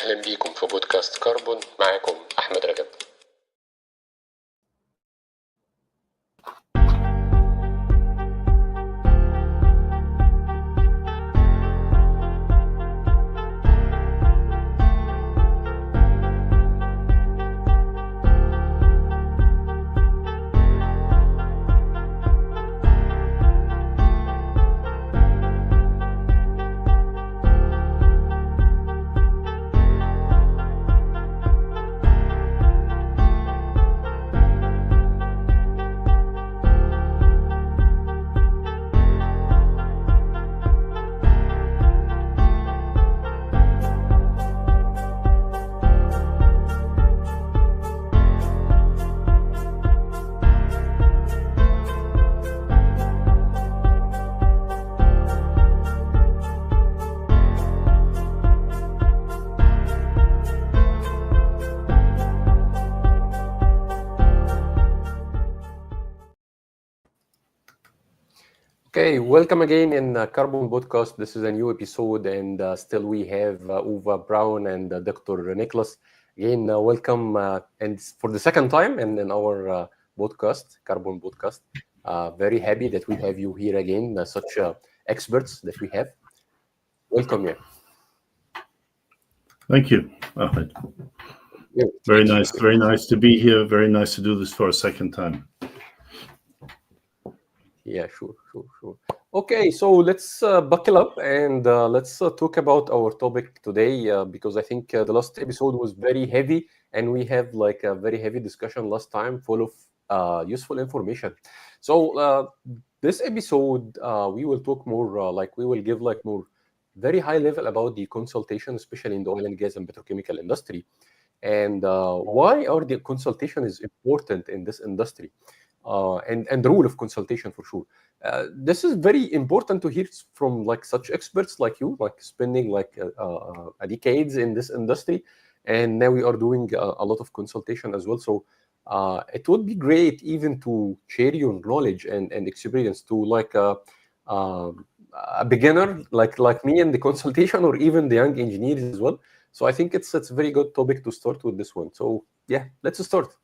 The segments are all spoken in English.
أهلا بيكم في بودكاست كربون. معاكم أحمد رجب. Okay, welcome again in Carbon Podcast. This is a new episode, and still we have Braun and Dr. Nicolas. Again, welcome, and for the second time in our podcast, Carbon Podcast. Very happy that we have you here again, such experts that we have. Welcome here. Thank you, Ahmed. Yeah, very nice to be here. Very nice to do this for a second time. Yeah, sure. Okay, so let's buckle up and let's talk about our topic today because I think the last episode was very heavy and we have like a very heavy discussion last time full of useful information. So this episode, we will talk more we will give like more very high level about the consultation, especially in the oil and gas and petrochemical industry, and why are the consultation is important in this industry. And the role of consultation for sure. This is very important to hear from like such experts like you, like spending like a decades in this industry, and now we are doing a lot of consultation as well. So it would be great even to share your knowledge and experience to like a beginner like me in the consultation, or even the young engineers as well. So I think it's a very good topic to start with this one. So yeah, let's start.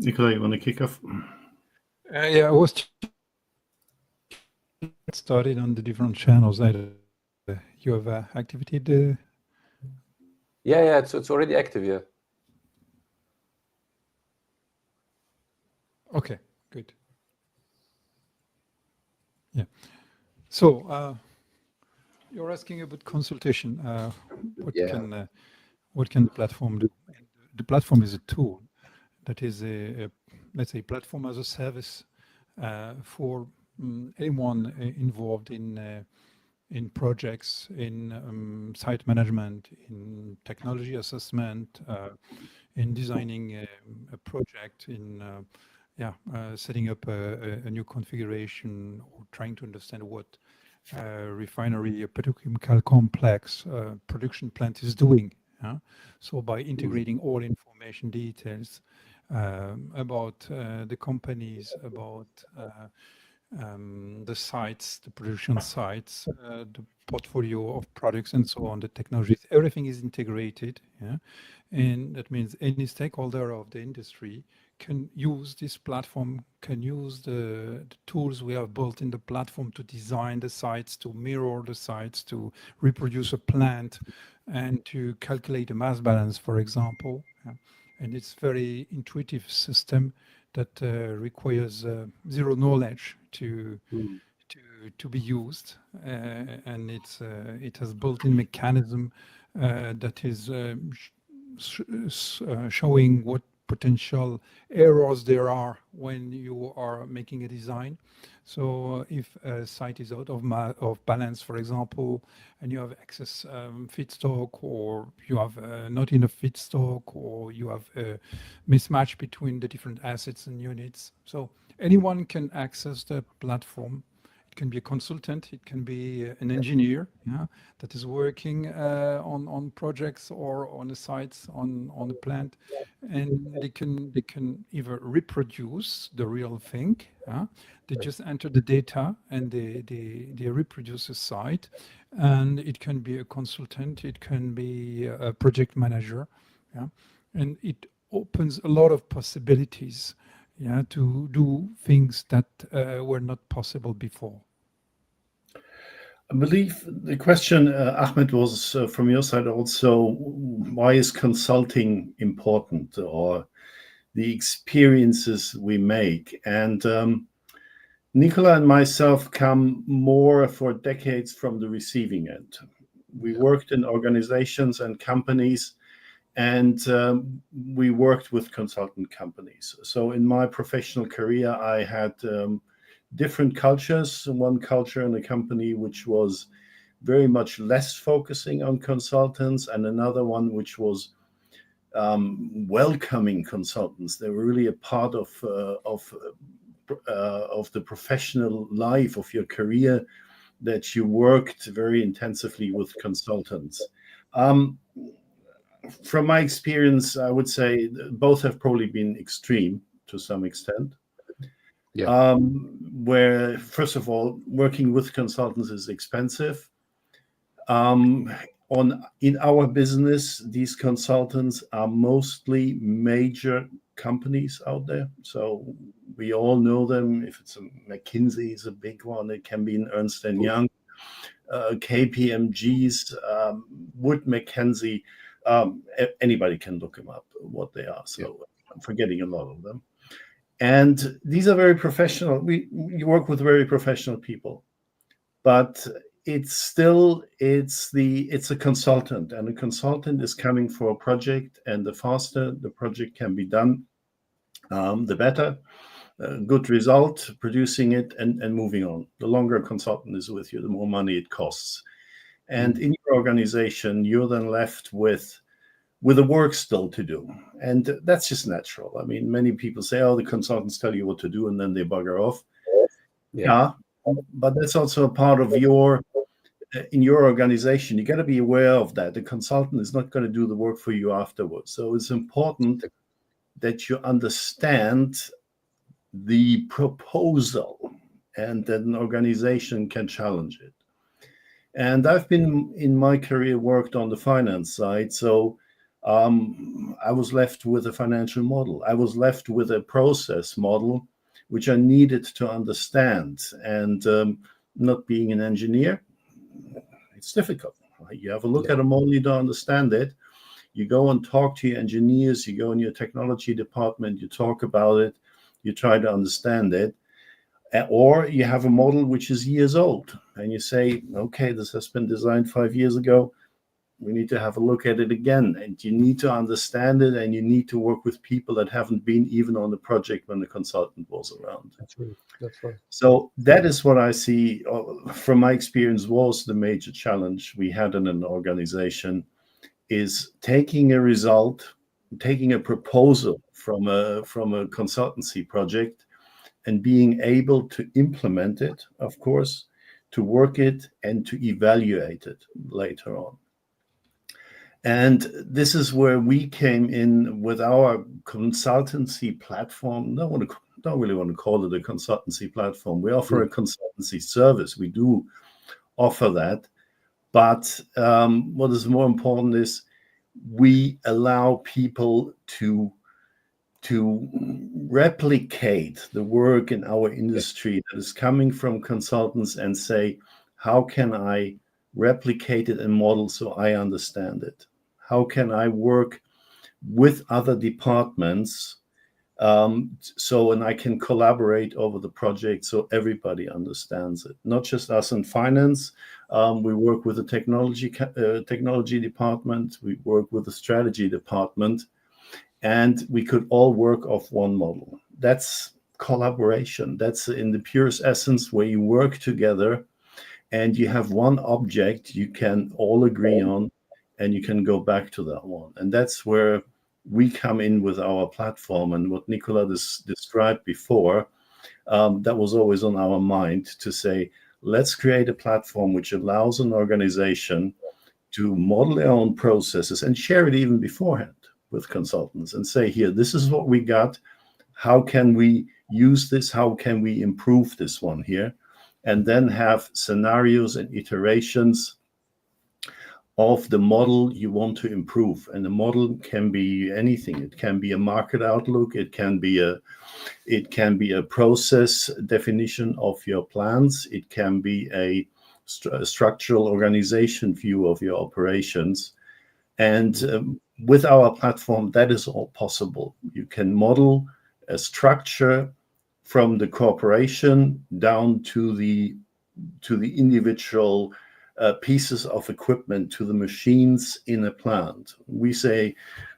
Nicolas, you want to kick off? Yeah, I was started on the different channels that you have activated. Yeah, it's already active. Yeah. Okay, good. Yeah. So you're asking about consultation. What can the platform do? And the platform is a tool. That is let's say, platform as a service for anyone involved in projects, in site management, in technology assessment, in designing a project, in setting up a new configuration, or trying to understand what refinery, a petrochemical complex, production plant is doing. So by integrating all information details about the companies, about the sites, the production sites, the portfolio of products and so on, the technologies, everything is integrated. And that means any stakeholder of the industry can use this platform, can use the tools we have built in the platform to design the sites, to mirror the sites, to reproduce a plant, and to calculate a mass balance, for example. And it's very intuitive system that requires zero knowledge to be used, and it has built-in mechanism that is showing what potential errors there are when you are making a design. So if a site is out of balance, for example, and you have excess feedstock, or you have not enough feedstock, or you have a mismatch between the different assets and units. So anyone can access the platform, It can be a consultant, it can be an engineer, yeah, that is working on projects or on the sites, on the plant, and they can either reproduce the real thing. They just enter the data and they reproduce a site, and it can be a consultant, it can be a project manager, yeah, and it opens a lot of possibilities, yeah, to do things that were not possible before. I believe the question, Ahmed, was from your side also, why is consulting important, or the experiences we make? And Nicolas and myself come more for decades from the receiving end. We worked in organizations and companies, and we worked with consultant companies. So in my professional career, I had different cultures. One culture in a company which was very much less focusing on consultants, and another one which was welcoming consultants. They were really a part of the professional life of your career, that you worked very intensively with consultants. From my experience, I would say both have probably been extreme to some extent. Yeah. Where, first of all, working with consultants is expensive. In our business, these consultants are mostly major companies out there. So we all know them. If it's a McKinsey, is a big one. It can be an Ernst & Young, KPMG's, Wood Mackenzie. Anybody can look them up, what they are. So I'm forgetting a lot of them. And these are very professional. You work with very professional people, but it's a consultant, and a consultant is coming for a project, and the faster the project can be done, the better. Good result, producing it and moving on. The longer a consultant is with you, the more money it costs. And in your organization, you're then left with the work still to do. And that's just natural. I mean, many people say, oh, the consultants tell you what to do and then they bugger off. Yeah, but that's also a part of in your organization. You got to be aware of that. The consultant is not going to do the work for you afterwards. So it's important that you understand the proposal and that an organization can challenge it. And I've been, in my career, worked on the finance side. So I was left with a financial model. I was left with a process model, which I needed to understand. And not being an engineer, it's difficult. Right? You have a look at a model, you don't understand it. You go and talk to your engineers, you go in your technology department, you talk about it, you try to understand it. Or you have a model which is years old, and you say, okay, this has been designed 5 years ago. We need to have a look at it again. And you need to understand it, and you need to work with people that haven't been even on the project when the consultant was around. That's right. That's right. So that is what I see from my experience was the major challenge we had in an organization, is taking a result, taking a proposal from a consultancy project, and being able to implement it, of course, to work it and to evaluate it later on. And this is where we came in with our consultancy platform. Don't really want to call it a consultancy platform. We offer a consultancy service. We do offer that. But what is more important is we allow people to replicate the work in our industry that is coming from consultants and say, how can I replicate it and model so I understand it? How can I work with other departments and I can collaborate over the project so everybody understands it? Not just us in finance. We work with the technology department. We work with the strategy department. And we could all work off one model. That's collaboration. That's in the purest essence, where you work together and you have one object you can all agree on, and you can go back to that one. And that's where we come in with our platform. And what Nicolas described before, that was always on our mind to say, let's create a platform which allows an organization to model their own processes and share it even beforehand with consultants and say, here, this is what we got. How can we use this? How can we improve this one here? And then have scenarios and iterations of the model you want to improve. And the model can be anything. It can be a market outlook. It can be a process definition of your plans. It can be a structural organization view of your operations. And with our platform, that is all possible. You can model a structure from the corporation down to the individual pieces of equipment, to the machines in a plant. We say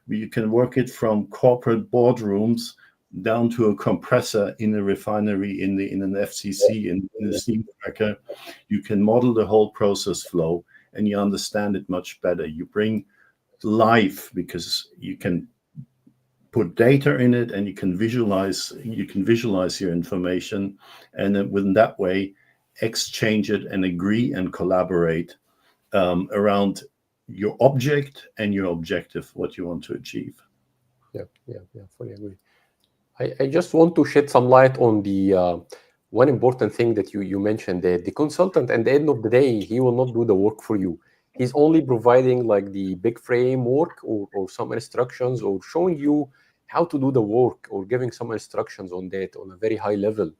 you can work it from corporate boardrooms down to a compressor in a refinery, in an FCC, in a steam cracker. You can model the whole process flow, and you understand it much better. You bring life because you can put data in it, and you can visualize your information, and then within that way exchange it and agree and collaborate around your object and your objective, what you want to achieve. Yeah, fully agree. I just want to shed some light on the one important thing that you mentioned, that the consultant, at the end of the day, he will not do the work for you. He's only providing like the big framework or some instructions, or showing you how to do the work, or giving some instructions on that on a very high level.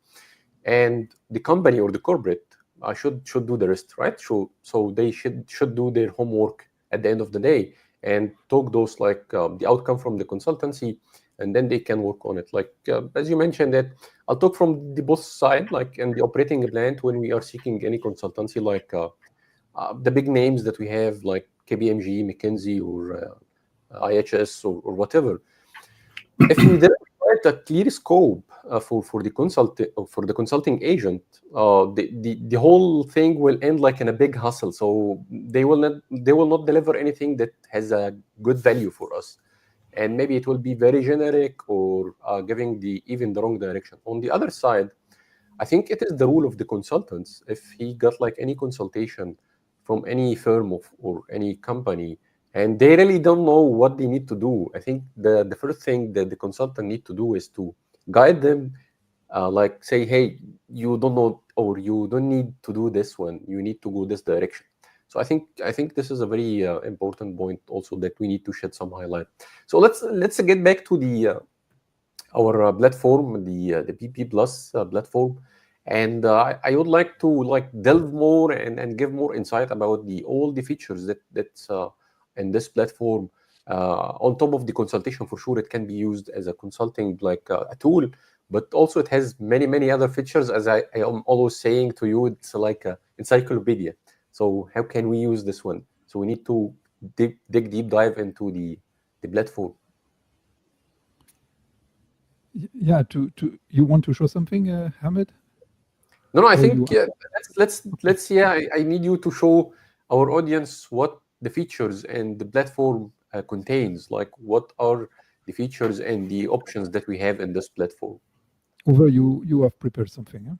And the company or the corporate should do the rest, right? So they should do their homework at the end of the day and talk those like the outcome from the consultancy, and then they can work on it. Like as you mentioned, that I'll talk from the both side, like in the operating plant when we are seeking any consultancy, like the big names that we have, like KPMG, McKinsey, or IHS, or whatever. If we then provide a clear scope for the consulting agent, the whole thing will end like in a big hustle. So they will not deliver anything that has a good value for us, and maybe it will be very generic, or giving even the wrong direction. On the other side, I think it is the role of the consultants. If he got like any consultation from any firm or any company, and they really don't know what they need to do, I think the first thing that the consultant need to do is to guide them, like say, hey, you don't know, or you don't need to do this one, you need to go this direction. So I think this is a very important point also that we need to shed some highlight. So let's get back to the our platform, the PPPlus platform, and I would like to like delve more and give more insight about all the features that's in this platform. On top of the consultation, for sure, it can be used as a consulting like a tool, but also it has many other features. As I am always saying to you, it's like an encyclopedia. So how can we use this one? So we need to dig deep dive into the platform. Yeah, you want to show something, Hamid? No, I Or think you- let's I need you to show our audience what the features and the platform contains. Like, what are the features and the options that we have in this platform? Over, you have prepared something, huh?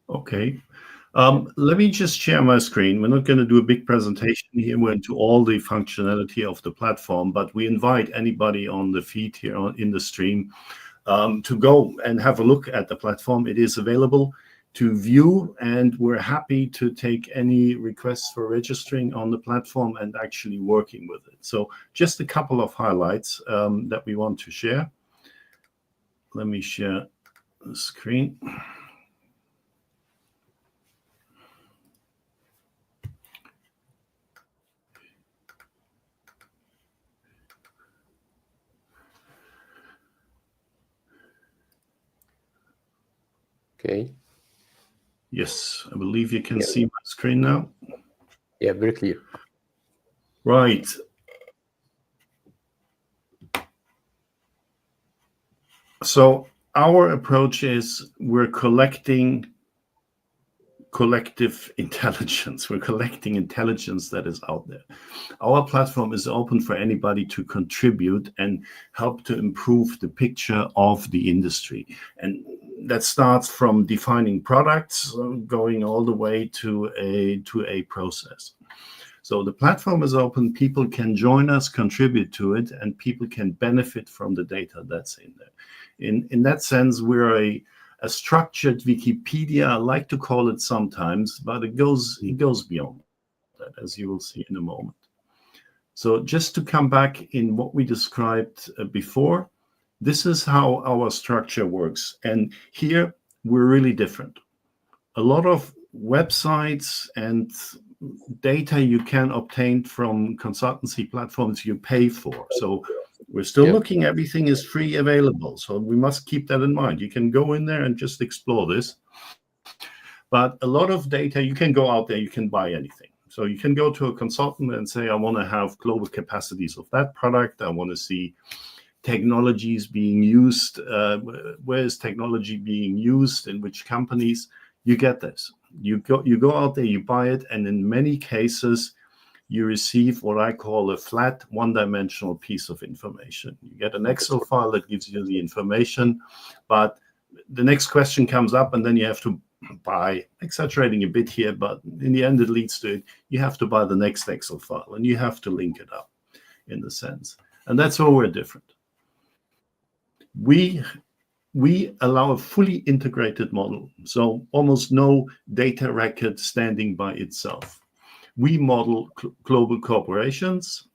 Okay. Let me just share my screen. We're not going to do a big presentation here. We're into all the functionality of the platform, but we invite anybody on the feed here in the stream to go and have a look at the platform. It is available to view, and we're happy to take any requests for registering on the platform and actually working with it. So just a couple of highlights that we want to share. Let me share the screen. Okay. Yes, I believe you can see my screen now. Yeah, very clear. Right. So our approach is we're collecting collective intelligence. We're collecting intelligence that is out there. Our platform is open for anybody to contribute and help to improve the picture of the industry. And that starts from defining products, going all the way to a process. So the platform is open. People can join us, contribute to it, and people can benefit from the data that's in there. In that sense, we're a structured Wikipedia, I like to call it sometimes, but it goes beyond that, as you will see in a moment. So just to come back in what we described before, this is how our structure works. And here we're really different. A lot of websites and data you can obtain from consultancy platforms you pay for. So we're still looking, everything is free available. So we must keep that in mind. You can go in there and just explore this. But a lot of data, you can go out there, you can buy anything. So you can go to a consultant and say, I want to have global capacities of that product. I want to see technologies being used. Where is technology being used? In which companies? You get this. You go out there, you buy it, and in many cases, you receive what I call a flat one-dimensional piece of information. You get an Excel file that gives you the information, but the next question comes up, and then you have to buy, exaggerating a bit here, but in the end, it leads to it. You have to buy the next Excel file, and you have to link it up in the sense. And that's where we're different. We allow a fully integrated model, so almost no data record standing by itself. We model global corporations.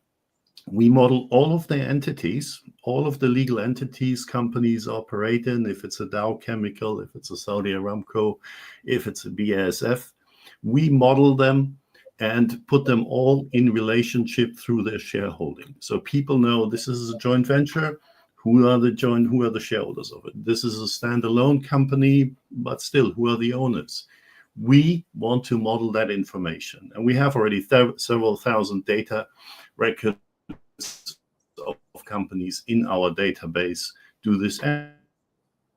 We model all of their entities, all of the legal entities companies operate in, if it's a Dow Chemical, if it's a Saudi Aramco, if it's a BASF. We model them and put them all in relationship through their shareholding. So people know this is a joint venture. Who are the shareholders of it? This is a standalone company, but still, who are the owners? We want to model that information. And we have already several thousand data records of companies in our database do this. And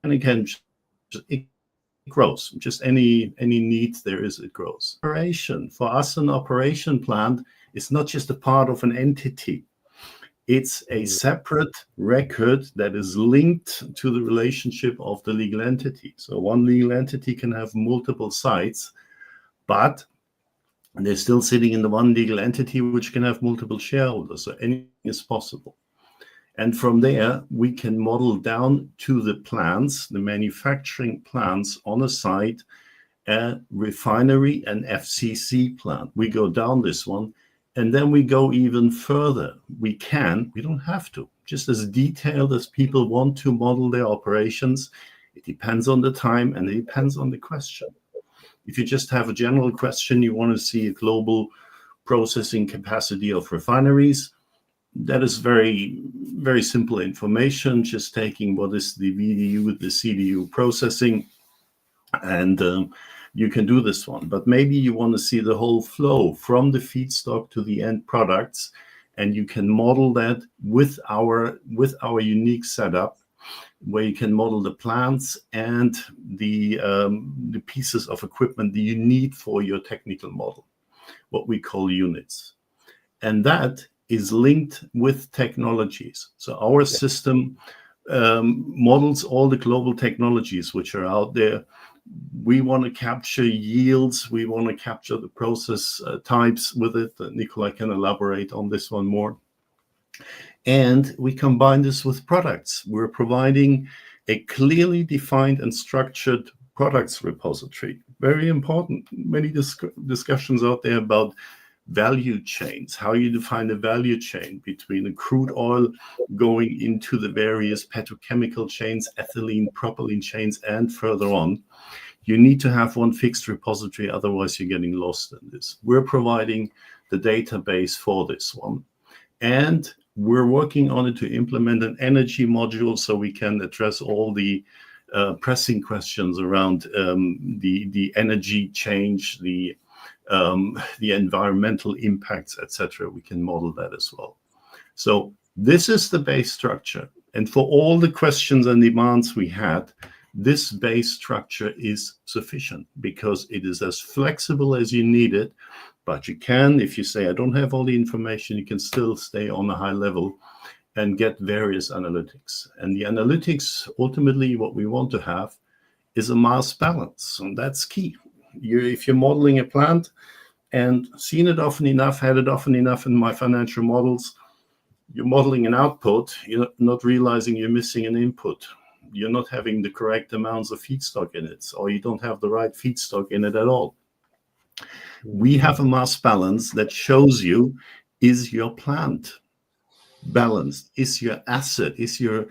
again, it grows. Just any need there is, it grows. Operation. For us, an operation plant is not just a part of an entity. It's a separate record that is linked to the relationship of the legal entity. So one legal entity can have multiple sites, but they're still sitting in the one legal entity, which can have multiple shareholders. So anything is possible. And from there, we can model down to the plants, the manufacturing plants on a site, a refinery, an FCC plant. We go down this one. And then we go even further. We don't have to, just as detailed as people want to model their operations. It depends on the time and it depends on the question. If you just have a general question, you want to see a global processing capacity of refineries, that is very, very simple information, just taking what is the VDU, the CDU processing, and you can do this one. But maybe you want to see the whole flow from the feedstock to the end products, and you can model that with our unique setup, where you can model the plants and the pieces of equipment that you need for your technical model, what we call units. And that is linked with technologies. So our system models all the global technologies which are out there. We want to capture yields. We want to capture the process types with it. Nicolas can elaborate on this one more. And we combine this with products. We're providing a clearly defined and structured products repository. Very important. Many discussions out there about value chains, how you define the value chain between the crude oil going into the various petrochemical chains, ethylene, propylene chains, and further on. You need to have one fixed repository, otherwise you're getting lost in this. We're providing the database for this one. And we're working on it to implement an energy module so we can address all the pressing questions around the energy change, the environmental impacts, etc. We can model that as well. So this is the base structure. And for all the questions and demands we had, this base structure is sufficient because it is as flexible as you need it. But you can, if you say, I don't have all the information, you can still stay on a high level and get various analytics. And the analytics, ultimately, what we want to have is a mass balance. And that's key. If you're modeling a plant and seen it often enough, had it often enough in my financial models, you're modeling an output, you're not realizing you're missing an input. You're not having the correct amounts of feedstock in it, or you don't have the right feedstock in it at all. We have a mass balance that shows you, is your plant balanced? Is your asset, is your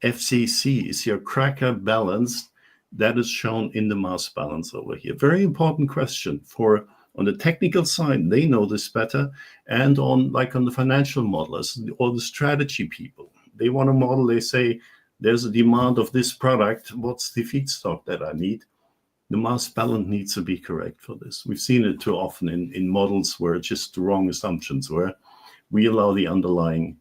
FCC, is your cracker balanced? That is shown in the mass balance over here. Very important question for, on the technical side, they know this better, and on the financial modelers or the strategy people, they want to model, they say, there's a demand of this product, what's the feedstock that I need? The mass balance needs to be correct for this. We've seen it too often in models where it's just the wrong assumptions, where we allow the underlying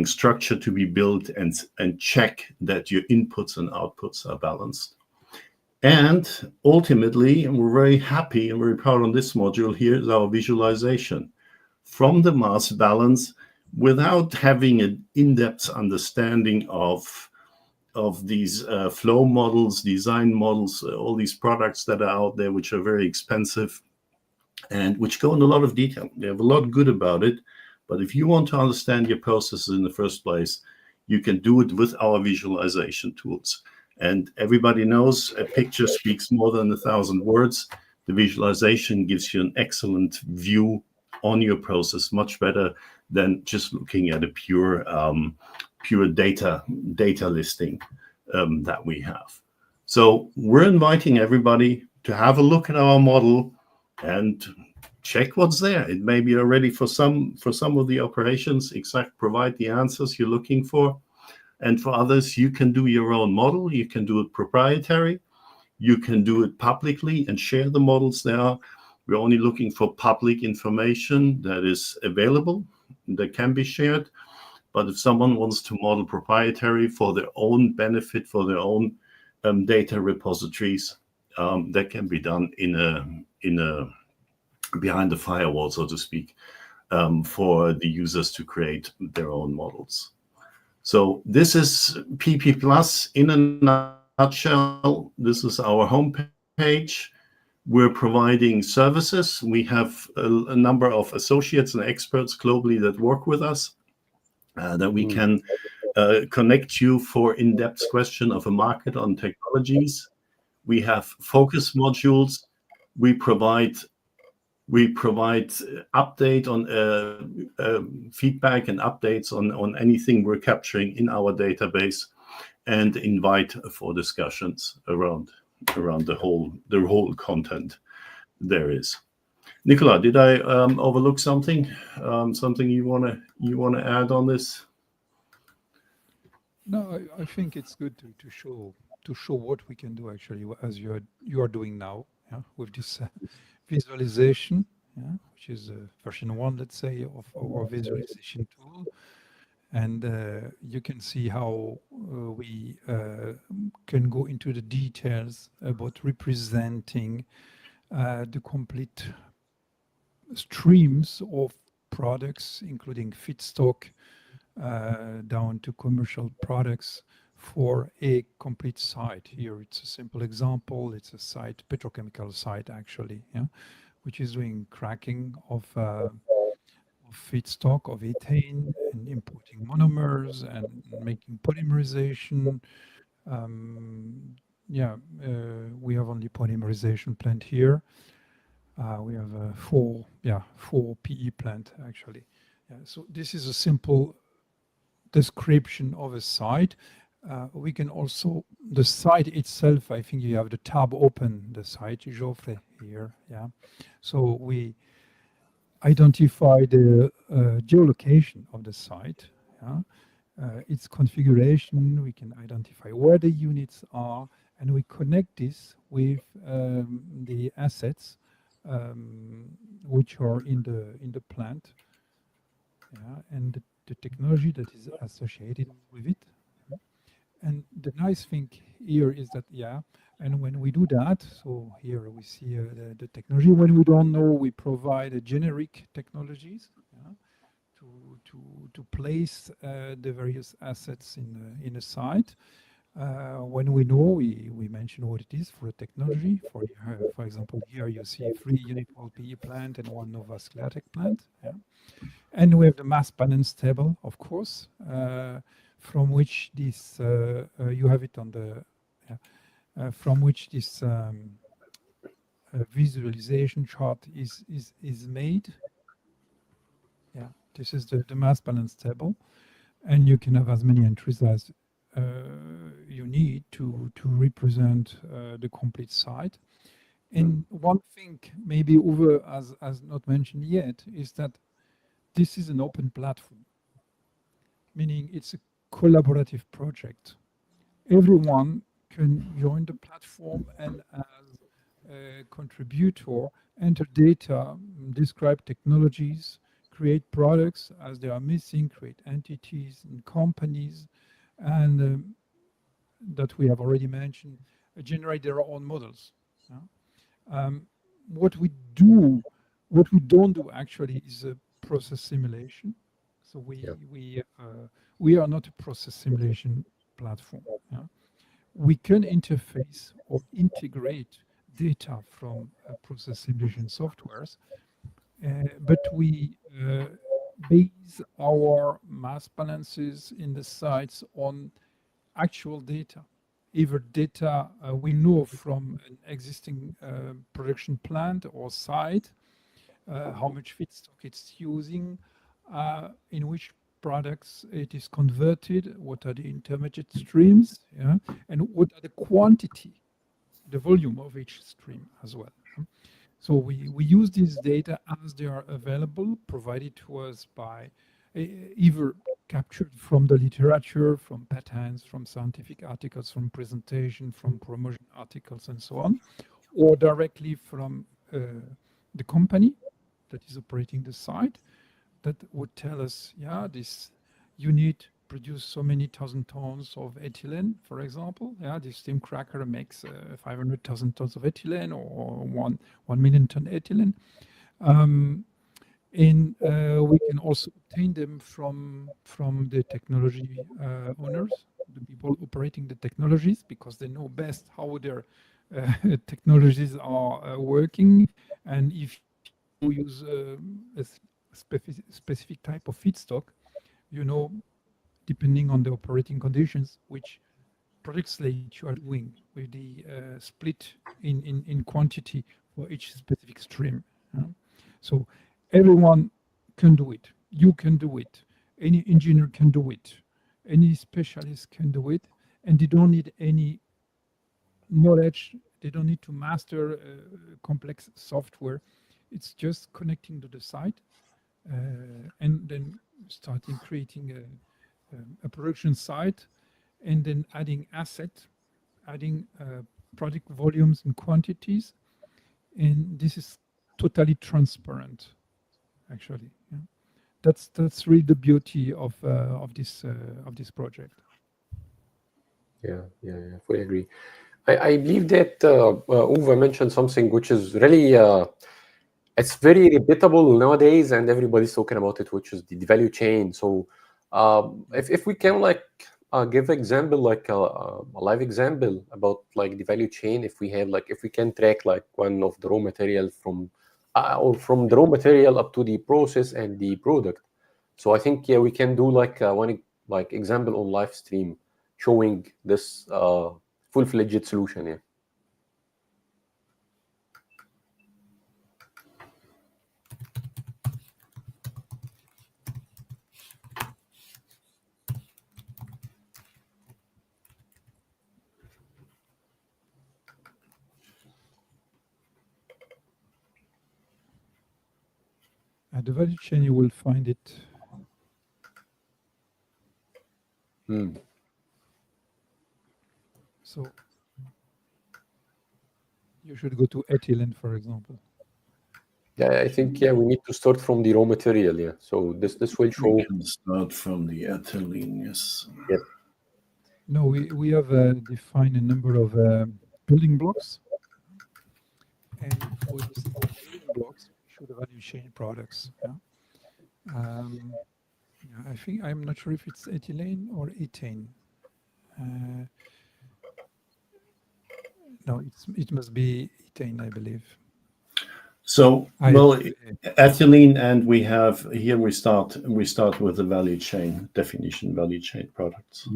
structure to be built and check that your inputs and outputs are balanced. And ultimately, and we're very happy and very proud on this module here, is our visualization from the mass balance without having an in-depth understanding of these flow models, design models, all these products that are out there, which are very expensive and which go in a lot of detail. They have a lot good about it. But if you want to understand your processes in the first place, you can do it with our visualization tools. And everybody knows a picture speaks more than 1,000 words. The visualization gives you an excellent view on your process, much better than just looking at a pure data listing that we have. So we're inviting everybody to have a look at our model and check what's there. It may be already for some of the operations, provide the answers you're looking for. And for others, you can do your own model. You can do it proprietary. You can do it publicly and share the models there. We're only looking for public information that is available, that can be shared. But if someone wants to model proprietary for their own benefit, for their own data repositories, that can be done in a behind the firewall, so to speak, for the users to create their own models. So this is PPPlus in a nutshell. This is our homepage. We're providing services. We have a number of associates and experts globally that work with us, that we can connect you for in-depth question of a market on technologies. We have focus modules. We provide update on feedback and updates on anything we're capturing in our database, and invite for discussions around the whole content there is. Nicolas, did I overlook something? Something you wanna add on this? No, I think it's good to show what we can do actually, as you are doing now, yeah, with this visualization, yeah, which is version 1, let's say, of our visualization tool. And you can see how we can go into the details about representing the complete streams of products, including feedstock, down to commercial products for a complete site. Here it's a simple example. It's a site, petrochemical site actually, yeah, which is doing cracking of feedstock of ethane and importing monomers and making polymerization. We have only polymerization plant here. We have four PE plant actually. Yeah, so this is a simple description of a site. We can also, the site itself, I think you have the tab open, the site, Geoffrey, here, yeah. So we identify the geolocation of the site, yeah. Its configuration, we can identify where the units are, and we connect this with the assets which are in the plant, yeah, and the technology that is associated with it. And the nice thing here is that, and when we do that, so here we see the technology. When we don't know, we provide generic technologies to place the various assets in a site. When we know, we mention what it is for a technology. For example, here you see 3 unipole PE plant and 1 Nova Sclatic plant. And we have the mass balance table, of course, from which this you have it on the from which this visualization chart is made. Yeah, this is the mass balance table, and you can have as many entries as you need to represent the complete site. And one thing maybe Uwe has not mentioned yet is that this is an open platform, meaning it's a collaborative project. Everyone can join the platform and as a contributor, enter data, describe technologies, create products as they are missing, create entities and companies, and that we have already mentioned, generate their own models. What we don't do actually is a process simulation. So we are not a process simulation platform. We can interface or integrate data from process simulation softwares, but we base our mass balances in the sites on actual data, either data we know from an existing production plant or site, how much feedstock it's using, in which products it is converted, what are the intermediate streams, and what are the quantity, the volume of each stream as well. So we use these data as they are available, provided to us by either captured from the literature, from patents, from scientific articles, from presentation, from promotion articles, and so on, or directly from the company that is operating the site, that would tell us, this unit produce so many thousand tons of ethylene, for example. This steam cracker makes 500,000 tons of ethylene or 1 million ton ethylene. And we can also obtain them from the technology owners, the people operating the technologies, because they know best how their technologies are working. And if you use a specific type of feedstock, depending on the operating conditions, which product slate you are doing with the split in quantity for each specific stream. So everyone can do it. You can do it. Any engineer can do it. Any specialist can do it. And they don't need any knowledge. They don't need to master complex software. It's just connecting to the site and then starting creating a production site, and then adding adding product volumes and quantities. And this is totally transparent, actually. That's really the beauty of this project. Yeah, fully agree. I believe that Uwe mentioned something which is really it's very repeatable nowadays, and everybody's talking about it, which is the value chain. So if we can give example, like a live example about like the value chain, if we can track like one of the raw material from or from the raw material up to the process and the product. So I think we can do like one example on live stream showing this full-fledged solution. Yeah. At the value chain, you will find it. So you should go to ethylene, for example. Yeah, I think we need to start from the raw material. Yeah, so this will show. We can start from the ethylene. Yes. Yep. No, we have defined a number of building blocks, and for these building blocks, we show the value chain products. Yeah. Yeah, I think I'm not sure if it's ethylene or ethane. No, it must be ethane, I believe. So, I- well, ethylene, and we have here we start with the value chain definition, value chain products.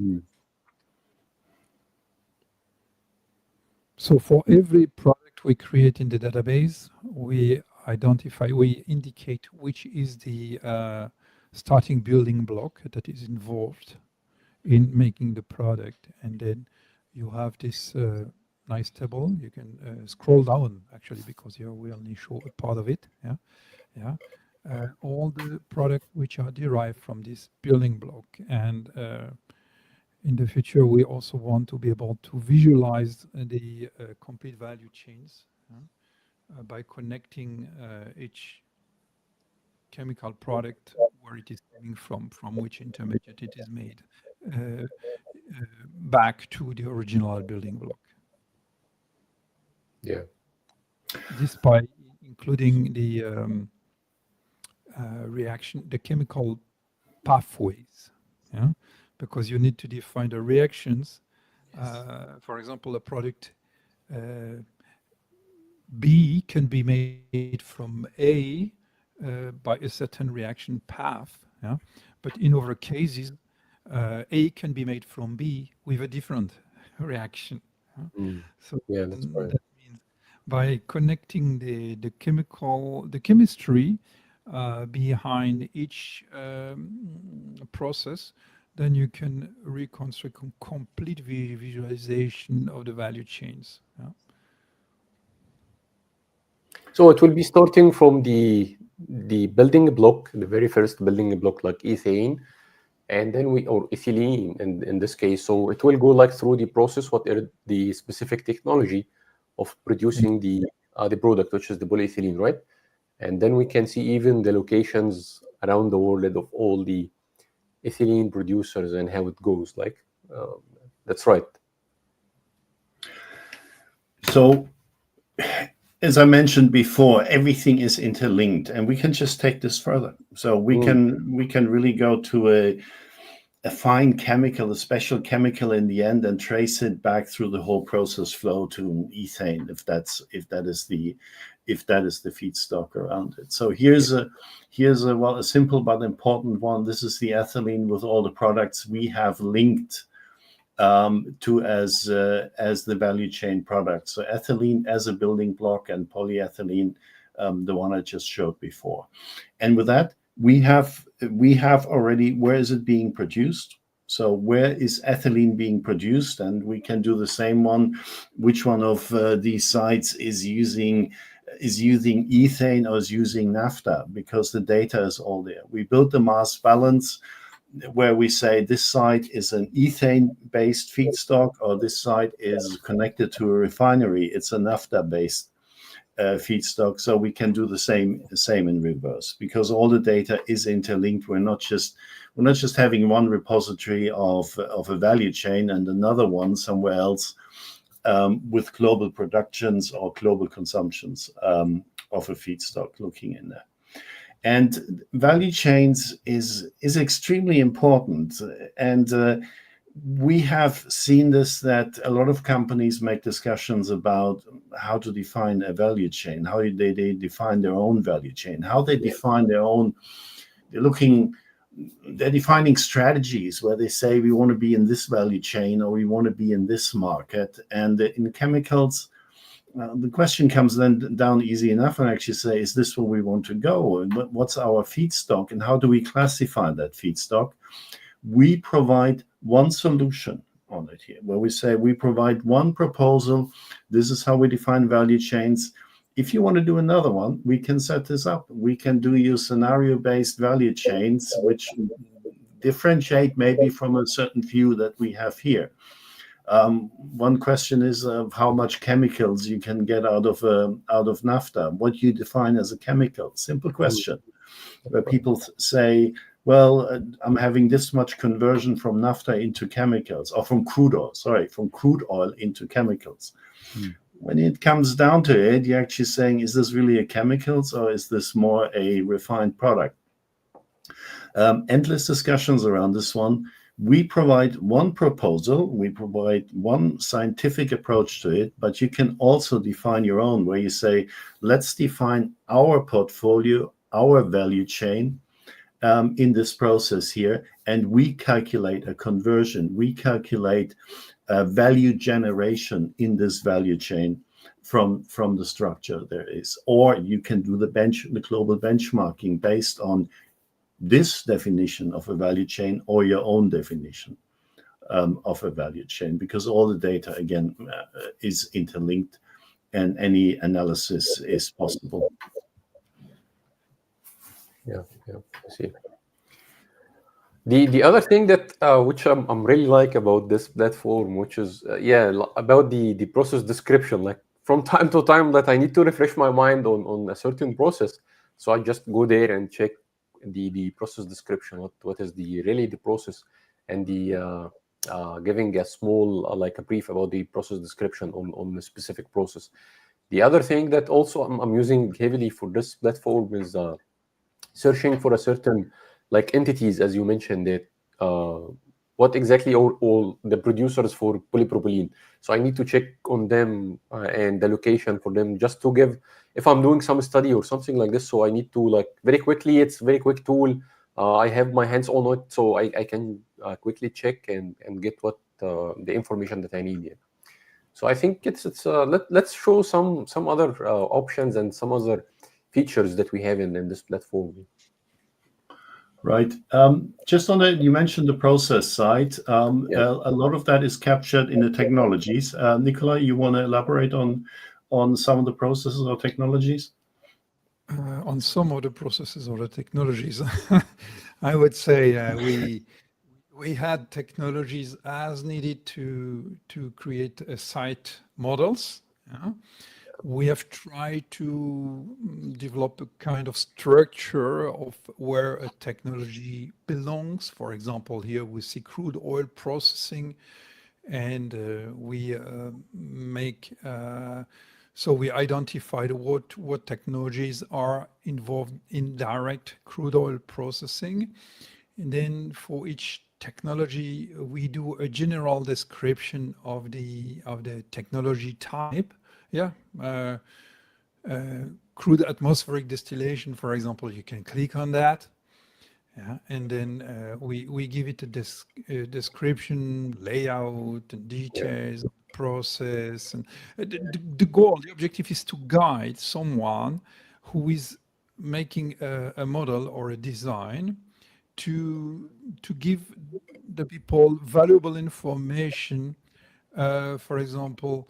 So for every product we create in the database, we indicate which is the starting building block that is involved in making the product. And then you have this nice table. You can scroll down, actually, because here we only show a part of it. Yeah, yeah. All the products which are derived from this building block. And in the future, we also want to be able to visualize the complete value chains by connecting each chemical product, where it is coming from which intermediate it is made, back to the original building block. Yeah. This by including the the chemical pathways. Yeah. Because you need to define the reactions. For example, a product B can be made from A by a certain reaction path. Yeah? But in other cases, A can be made from B with a different reaction. So Yeah, that's right. that means by connecting the chemistry behind each process, then you can reconstruct a complete visualization of the value chains. Yeah? So it will be starting from the building block, the very first building block, like ethane, and then or ethylene in this case. So it will go like through the process, what are the specific technology of producing the product, which is the polyethylene, right? And then we can see even the locations around the world of all the ethylene producers and how it goes. Like that's right. So, as I mentioned before, everything is interlinked, and we can just take this further. So we can really go to a fine chemical, a special chemical in the end, and trace it back through the whole process flow to ethane, if that is the feedstock around it. So here's a simple but important one. This is the ethylene with all the products we have linked to as the value chain product. So ethylene as a building block, and polyethylene, the one I just showed before. And with that, we have already, where is it being produced? So where is ethylene being produced? And we can do the same one. Which one of these sites is using ethane or is using naphtha? Because the data is all there. We built the mass balance where we say this site is an ethane-based feedstock, or this site is connected to a refinery. It's a naphtha-based feedstock. So we can do the same in reverse, because all the data is interlinked. We're not just having one repository of a value chain and another one somewhere else with global productions or global consumptions of a feedstock looking in there. And value chains is extremely important. And we have seen this, that a lot of companies make discussions about how to define a value chain, how they define their own value chain, how they define their own. They're defining strategies where they say we want to be in this value chain, or we want to be in this market. And in chemicals, the question comes then down easy enough and actually say, is this where we want to go? And what's our feedstock, and how do we classify that feedstock? We provide one solution on it here, where we say we provide one proposal. This is how we define value chains. If you want to do another one, we can set this up. We can do your scenario-based value chains, which differentiate maybe from a certain view that we have here. One question is how much chemicals you can get out of naphtha. What you define as a chemical? Simple question. Where people say well, I'm having this much conversion from naphtha into chemicals, or from crude oil, sorry, from crude oil into chemicals. When it comes down to it, you're actually saying, is this really a chemicals or is this more a refined product? Endless discussions around this one. We provide one proposal, we provide one scientific approach to it, but you can also define your own, where you say, let's define our portfolio, our value chain in this process here, and we calculate a conversion, we calculate value generation in this value chain from the structure there is. Or you can do the global benchmarking based on this definition of a value chain or your own definition of a value chain, because all the data, again, is interlinked and any analysis is possible. Yeah, I see. The other thing that which I'm really like about this platform, which is about the process description. Like from time to time that I need to refresh my mind on a certain process, so I just go there and check the process description. What is really the process, and the giving a small like a brief about the process description on the specific process. The other thing that also I'm using heavily for this platform is searching for a certain like entities, as you mentioned, that what exactly all the producers for polypropylene. So I need to check on them and the location for them, just to give, if I'm doing some study or something like this. So I need to like very quickly, it's very quick tool. I have my hands on it, so I can quickly check and get what the information that I need. Yeah. So I think let's show some other options and some other features that we have in this platform. Right. Just on that, you mentioned the process side. A lot of that is captured in the technologies. Nicolas, you want to elaborate on some of the processes or technologies? On some of the processes or the technologies, I would say we had technologies as needed to create site models. Yeah. We have tried to develop a kind of structure of where a technology belongs. For example, here we see crude oil processing, and we so we identified what technologies are involved in direct crude oil processing. And then for each technology, we do a general description of the technology type. Yeah, crude atmospheric distillation, for example, you can click on that. Yeah, and then we give it a description, layout, and details of the process. And the goal, the objective is to guide someone who is making a model or a design to give the people valuable information. For example,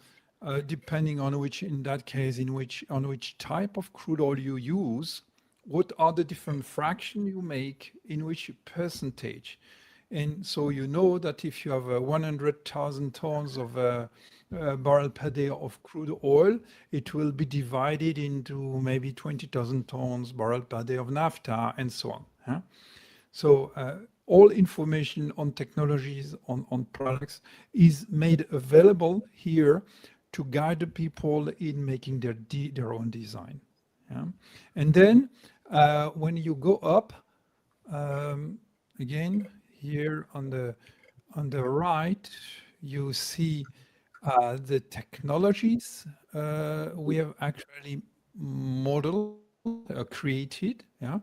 depending on which type of crude oil you use, what are the different fractions you make in which percentage. And so you know that if you have 100,000 tons of barrel per day of crude oil, it will be divided into maybe 20,000 tons barrel per day of naphtha, and so on. Huh? So all information on technologies, on products, is made available here to guide the people in making their own design. Yeah? And then when you go up, again, here on the right, you see the technologies we have actually modeled, created. Yeah.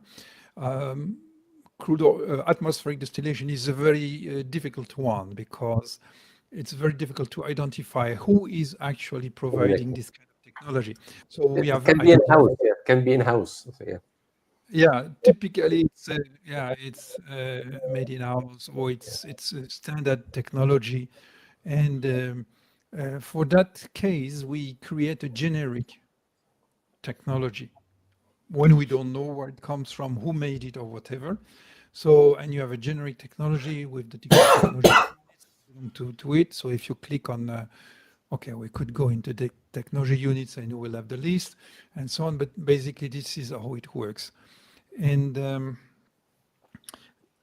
Crude oil, atmospheric distillation is a very difficult one, because it's very difficult to identify who is actually providing this kind of technology. So we have can be in-house. Yeah, can be in-house. So, yeah. Yeah, typically it's made in house, or it's a standard technology, and for that case we create a generic technology when we don't know where it comes from, who made it, or whatever. So, and you have a generic technology with the different technology to it. So if you click on okay, we could go into the technology units and you will have the list and so on, but basically this is how it works. And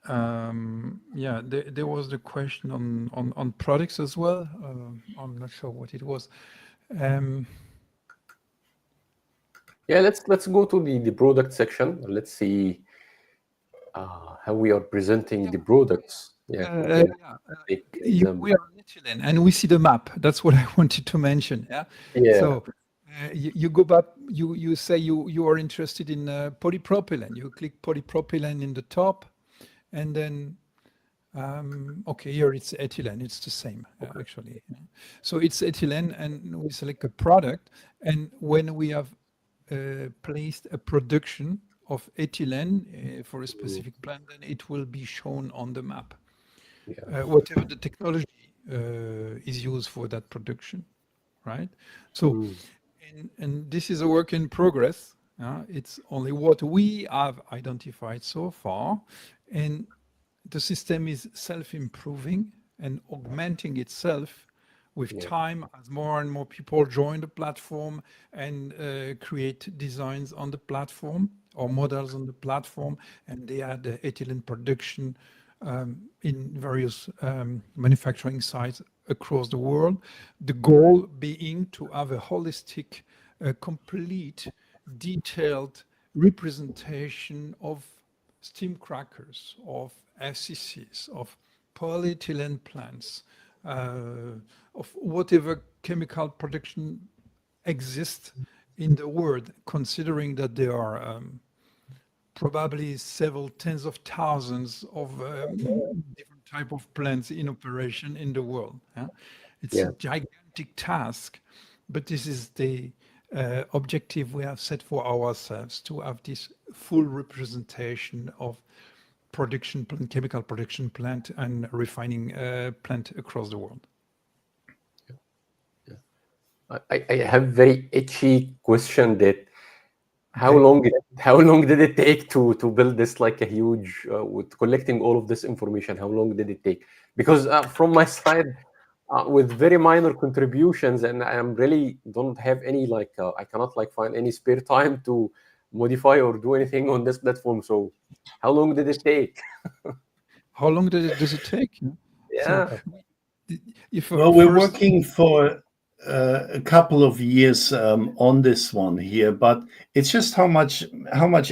Yeah, there was the question on products as well. I'm not sure what it was. Yeah, let's go to the product section. Let's see how we are presenting the products. Yeah, we can take them. We are on ethylene, and we see the map. That's what I wanted to mention. Yeah. Yeah. So you go back. You say you are interested in polypropylene. You click polypropylene in the top, and then okay, here it's ethylene. It's the same actually. So it's ethylene, and we select a product, and when we have placed a production of ethylene for a specific plant, then it will be shown on the map. Yeah. Whatever the technology is used for that production, right? So, and this is a work in progress. It's only what we have identified so far, and the system is self-improving and augmenting itself with time as more and more people join the platform and create designs on the platform or models on the platform, and they add the ethylene production in various manufacturing sites across the world. The goal being to have a holistic, complete, detailed representation of steam crackers, of FCCs, of polyethylene plants, of whatever chemical production exists in the world, considering that there are probably several tens of thousands of different type of plants in operation in the world. It's a gigantic task, but this is the objective we have set for ourselves, to have this full representation of production plant, chemical production plant and refining plant across the world. I have very itchy question that how long did it take to build this like a huge with collecting all of this information? How long did it take? Because from my side, with very minor contributions, and I am really don't have any like I cannot like find any spare time to modify or do anything on this platform. So how long did it take? How long does it take? Yeah. So, well, we're working for a couple of years on this one here, but it's just how much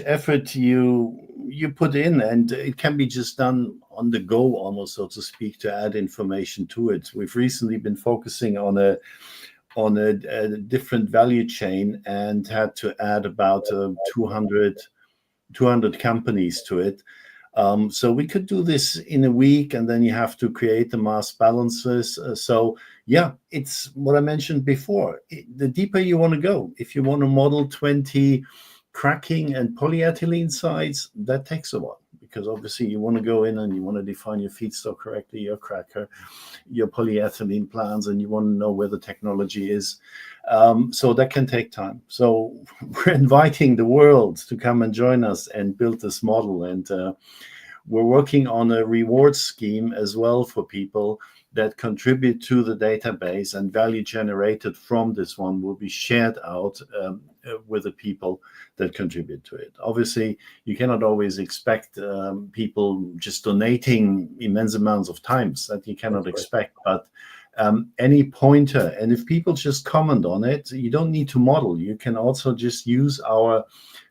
effort you put in, and it can be just done on the go, almost, so to speak, to add information to it. We've recently been focusing on a different value chain and had to add about 200 companies to it. So we could do this in a week, and then you have to create the mass balances. So yeah, it's what I mentioned before. The deeper you want to go, if you want to model 20 cracking and polyethylene sites, that takes a while, because obviously you want to go in and you want to define your feedstock correctly, your cracker, your polyethylene plans, and you want to know where the technology is. So that can take time. So we're inviting the world to come and join us and build this model. And we're working on a reward scheme as well for people that contribute to the database, and value generated from this one will be shared out with the people that contribute to it. Obviously, you cannot always expect people just donating immense amounts of times. That you cannot expect, but any pointer, and if people just comment on it, you don't need to model. You can also just use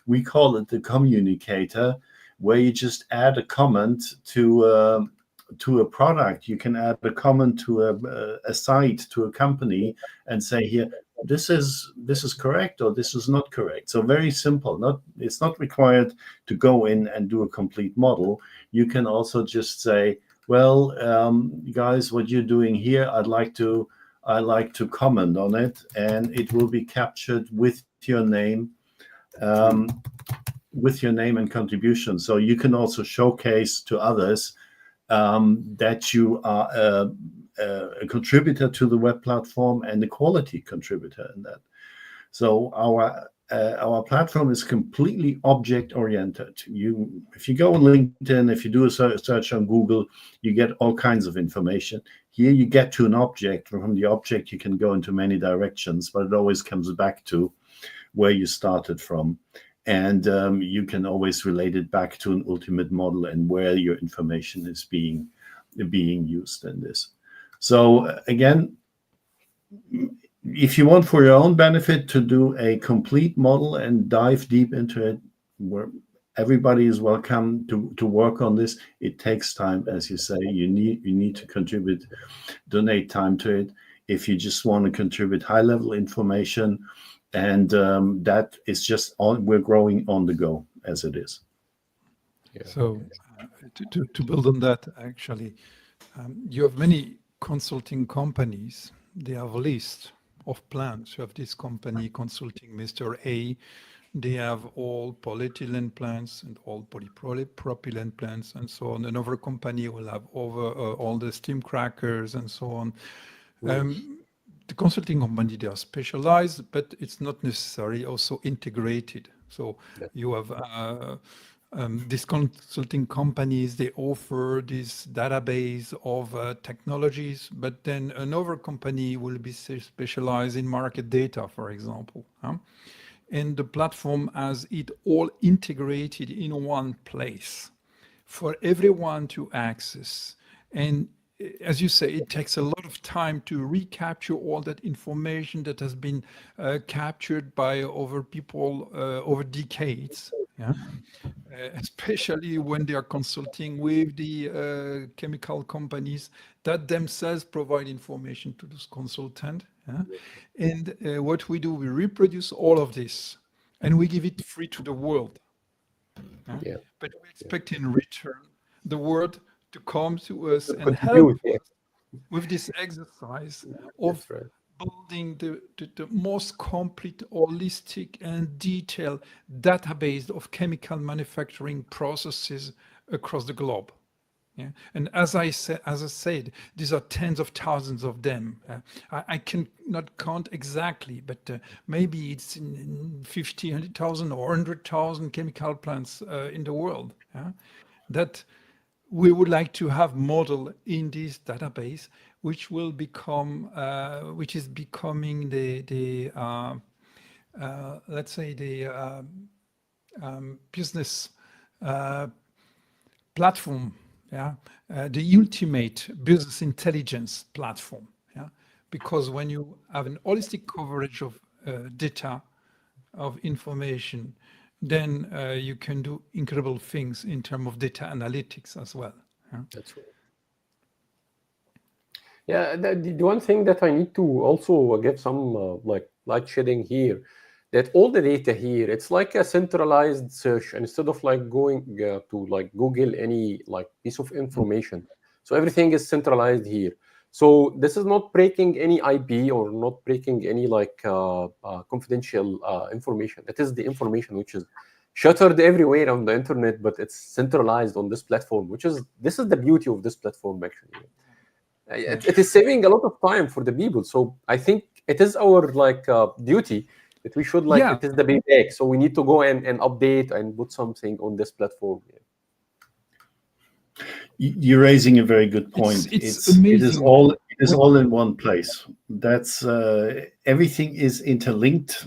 we call it the communicator, where you just add a comment to a product. You can add a comment to a site, to a company, and say, here, this is correct, or this is not correct. So very simple. It's not required to go in and do a complete model. You can also just say, well, guys, what you're doing here, I'd like to comment on it, and it will be captured with your name. With your name and contribution. So you can also showcase to others that you are a contributor to the web platform and a quality contributor in that. So our platform is completely object oriented. If you go on LinkedIn, if you do a search on Google, you get all kinds of information. Here you get to an object. From the object you can go into many directions, but it always comes back to where you started from. and you can always relate it back to an ultimate model and where your information is being used in this. So again, if you want for your own benefit to do a complete model and dive deep into it, where everybody is welcome to work on this. It takes time, as you say. You need to contribute, donate time to it. If you just want to contribute high-level information, and that is just we're growing on the go as it is. Yeah. So to build on that, actually, you have many consulting companies. They have a list of plans. You have this company consulting Mr. A. They have all polyethylene plants and all polypropylene plants and so on. Another company will have all the steam crackers and so on. The consulting company, they are specialized, but it's not necessarily also integrated. So you have these consulting companies, they offer this database of technologies, but then another company will be specialized in market data, for example. And the platform has it all integrated in one place for everyone to access. And as you say, it takes a lot of time to recapture all that information that has been captured by other people over decades. Yeah. Especially when they are consulting with the chemical companies that themselves provide information to those consultants. Yeah? And what we do, we reproduce all of this and we give it free to the world. Yeah? But we expect in return the world to come to us and help us with this exercise of building the most complete, holistic, and detailed database of chemical manufacturing processes across the globe. Yeah. And as I said, these are tens of thousands of them. I cannot count exactly, but maybe it's in 50, 100,000 or 100,000 chemical plants in the world. Yeah? That we would like to have model in this database, which will become, which is becoming the let's say the business platform, yeah, the ultimate business intelligence platform, yeah, because when you have an holistic coverage of data, of information, then you can do incredible things in terms of data analytics as well. Yeah? That's right. Yeah, the one thing that I need to also give some like light shedding here, that all the data here, it's like a centralized search, and instead of like going to like Google any like piece of information. So everything is centralized here. So this is not breaking any IP or not breaking any like confidential information. It is the information which is shuttered everywhere on the internet, but it's centralized on this platform, this is the beauty of this platform actually. It is saving a lot of time for the people. So I think it is our like duty that we should like, it is the big egg. So we need to go and update and put something on this platform. You're raising a very good point. It's amazing. It is all in one place. That's everything is interlinked.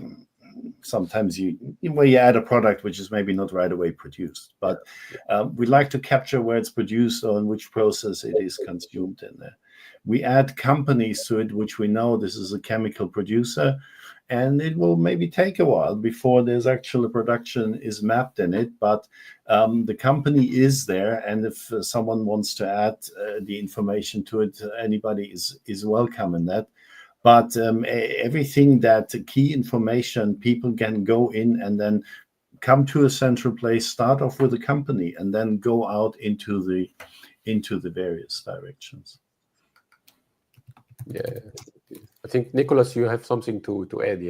Sometimes where you add a product which is maybe not right away produced, but we like to capture where it's produced or in which process it is consumed in there. We add companies to it, which we know this is a chemical producer, and it will maybe take a while before there's actual production is mapped in it, but the company is there, and if someone wants to add the information to it, anybody is welcome in that. But everything that key information, people can go in and then come to a central place, start off with a company, and then go out into the various directions. Yeah, I think Nicolas, you have something to add.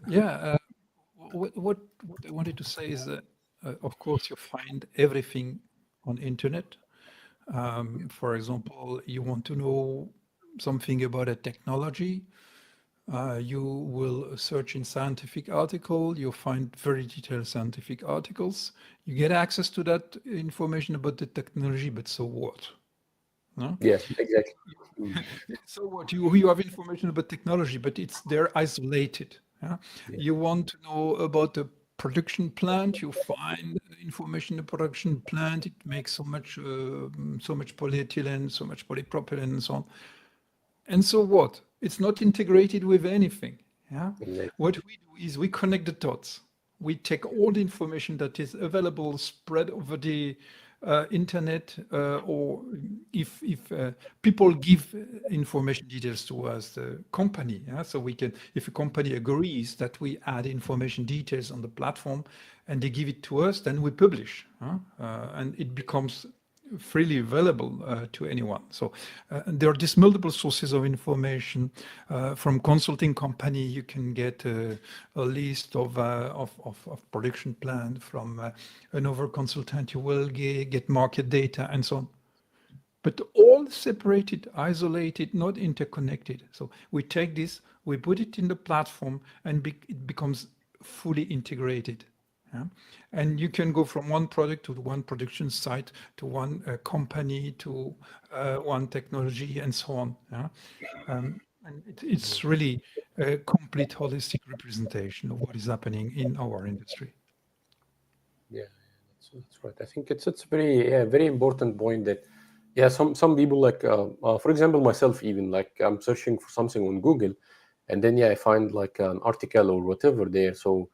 Yeah, what I wanted to say is that of course you find everything on internet. For example, you want to know something about a technology, you will search in scientific article, you'll find very detailed scientific articles. You get access to that information about the technology, but so what? No? Yes, exactly. So what? You have information about technology, but it's there isolated. Yeah? You want to know about the production plant, you find information in the production plant. It makes so much polyethylene, so much polypropylene, and so on. And so what? It's not integrated with anything. Yeah. Exactly. What we do is we connect the dots. We take all the information that is available, spread over the internet, or if people give information details to us, the company. Yeah? So we can, if a company agrees that we add information details on the platform and they give it to us, then we publish, and it becomes freely available to anyone. So there are these multiple sources of information. From consulting company, you can get a list of production plan. From another consultant, you will get market data and so on. But all separated, isolated, not interconnected. So we take this, we put it in the platform, and it becomes fully integrated. Yeah? And you can go from one product to one production site, to one company, to one technology, and so on. Yeah? And it's really a complete holistic representation of what is happening in our industry. Yeah, that's right. I think it's very important point that some people like for example myself, even like I'm searching for something on Google, and then I find like an article or whatever there. So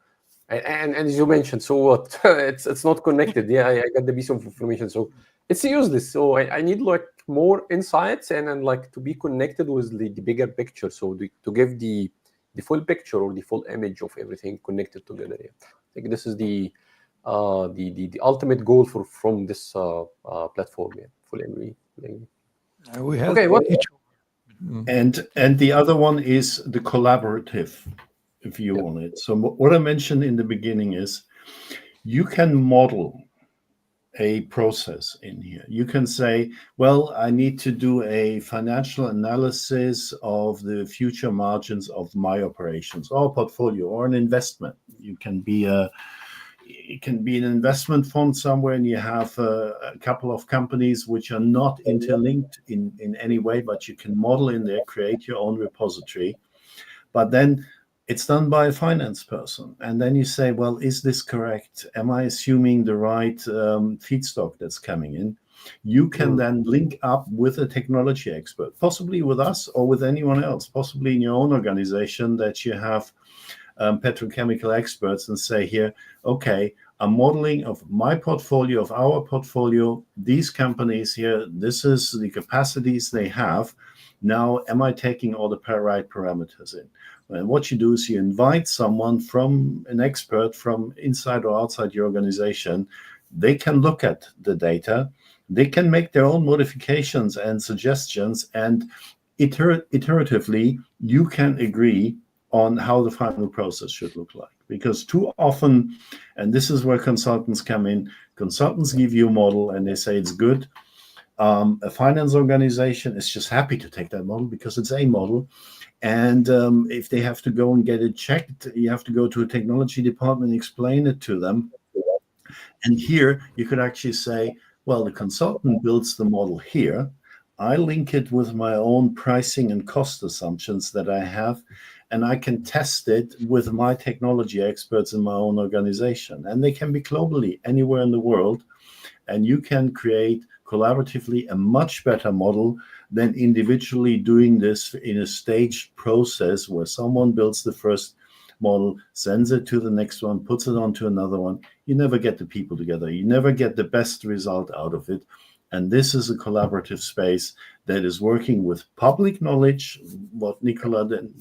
and as you mentioned, so what? it's not connected. I got the piece of information, so it's useless. So I need like more insights and like to be connected with the bigger picture. So to give the full picture or the full image of everything connected together. Yeah. I think this is the ultimate goal from this platform. Yeah, fully agree. We have Okay, what? And the other one is the collaborative view on it. So what I mentioned in the beginning is you can model a process in here. You can say, well, I need to do a financial analysis of the future margins of my operations or portfolio or an investment. It can be an investment fund somewhere, and you have a couple of companies which are not interlinked in any way, but you can model in there, create your own repository. But then it's done by a finance person. And then you say, well, is this correct? Am I assuming the right feedstock that's coming in? You can then link up with a technology expert, possibly with us or with anyone else, possibly in your own organization that you have petrochemical experts, and say here, okay, a modeling of my portfolio, of our portfolio, these companies here, this is the capacities they have. Now, am I taking all the right parameters in? And what you do is you invite someone from an expert from inside or outside your organization. They can look at the data. They can make their own modifications and suggestions. And iteratively, you can agree on how the final process should look like. Because too often, and this is where consultants come in, consultants give you a model and they say it's good. A finance organization is just happy to take that model because it's a model. And if they have to go and get it checked, you have to go to a technology department, explain it to them. And here you could actually say, well, the consultant builds the model here. I link it with my own pricing and cost assumptions that I have, and I can test it with my technology experts in my own organization. And they can be globally, anywhere in the world. And you can create collaboratively a much better model than individually doing this in a staged process where someone builds the first model, sends it to the next one, puts it onto another one. You never get the people together. You never get the best result out of it. And this is a collaborative space that is working with public knowledge, what Nicolas and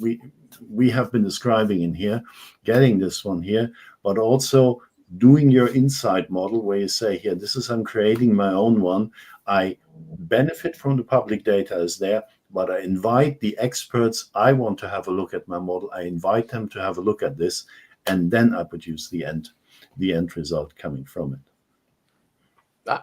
we have been describing in here, getting this one here, but also doing your inside model where you say, here, this is, I'm creating my own one. I benefit from the public data is there, but I invite the experts. I want to have a look at my model. I invite them to have a look at this, and then I produce the end result coming from it.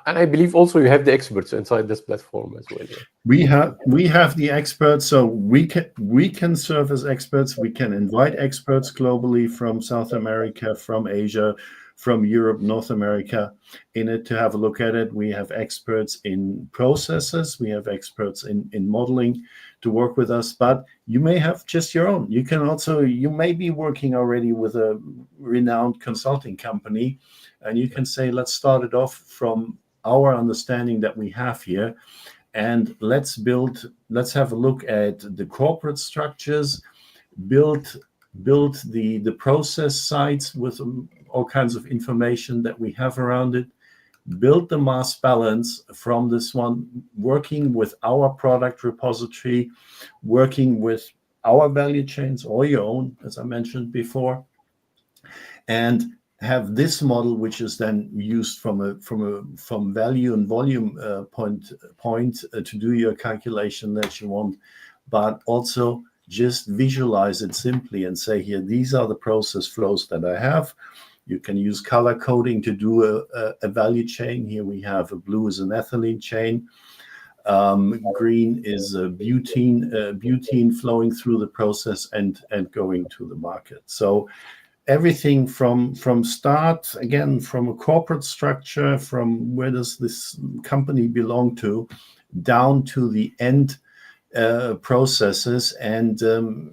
And I believe also you have the experts inside this platform as well. Yeah? We have the experts, so we can serve as experts. We can invite experts globally from South America, from Asia, from Europe, North America in it to have a look at it. We have experts in processes. We have experts in modeling to work with us, but you may have just your own. You may be working already with a renowned consulting company, and you can say, let's start it off from our understanding that we have here, and let's have a look at the corporate structures, build the process sites with all kinds of information that we have around it, build the mass balance from this one, working with our product repository, working with our value chains or your own, as I mentioned before, and have this model, which is then used from value and volume point to do your calculation that you want, but also just visualize it simply and say, here, these are the process flows that I have. You can use color coding to do a value chain. Here we have a blue is an ethylene chain. Green is a butene flowing through the process and going to the market. So everything from start, again, from a corporate structure, from where does this company belong to, down to the end processes. And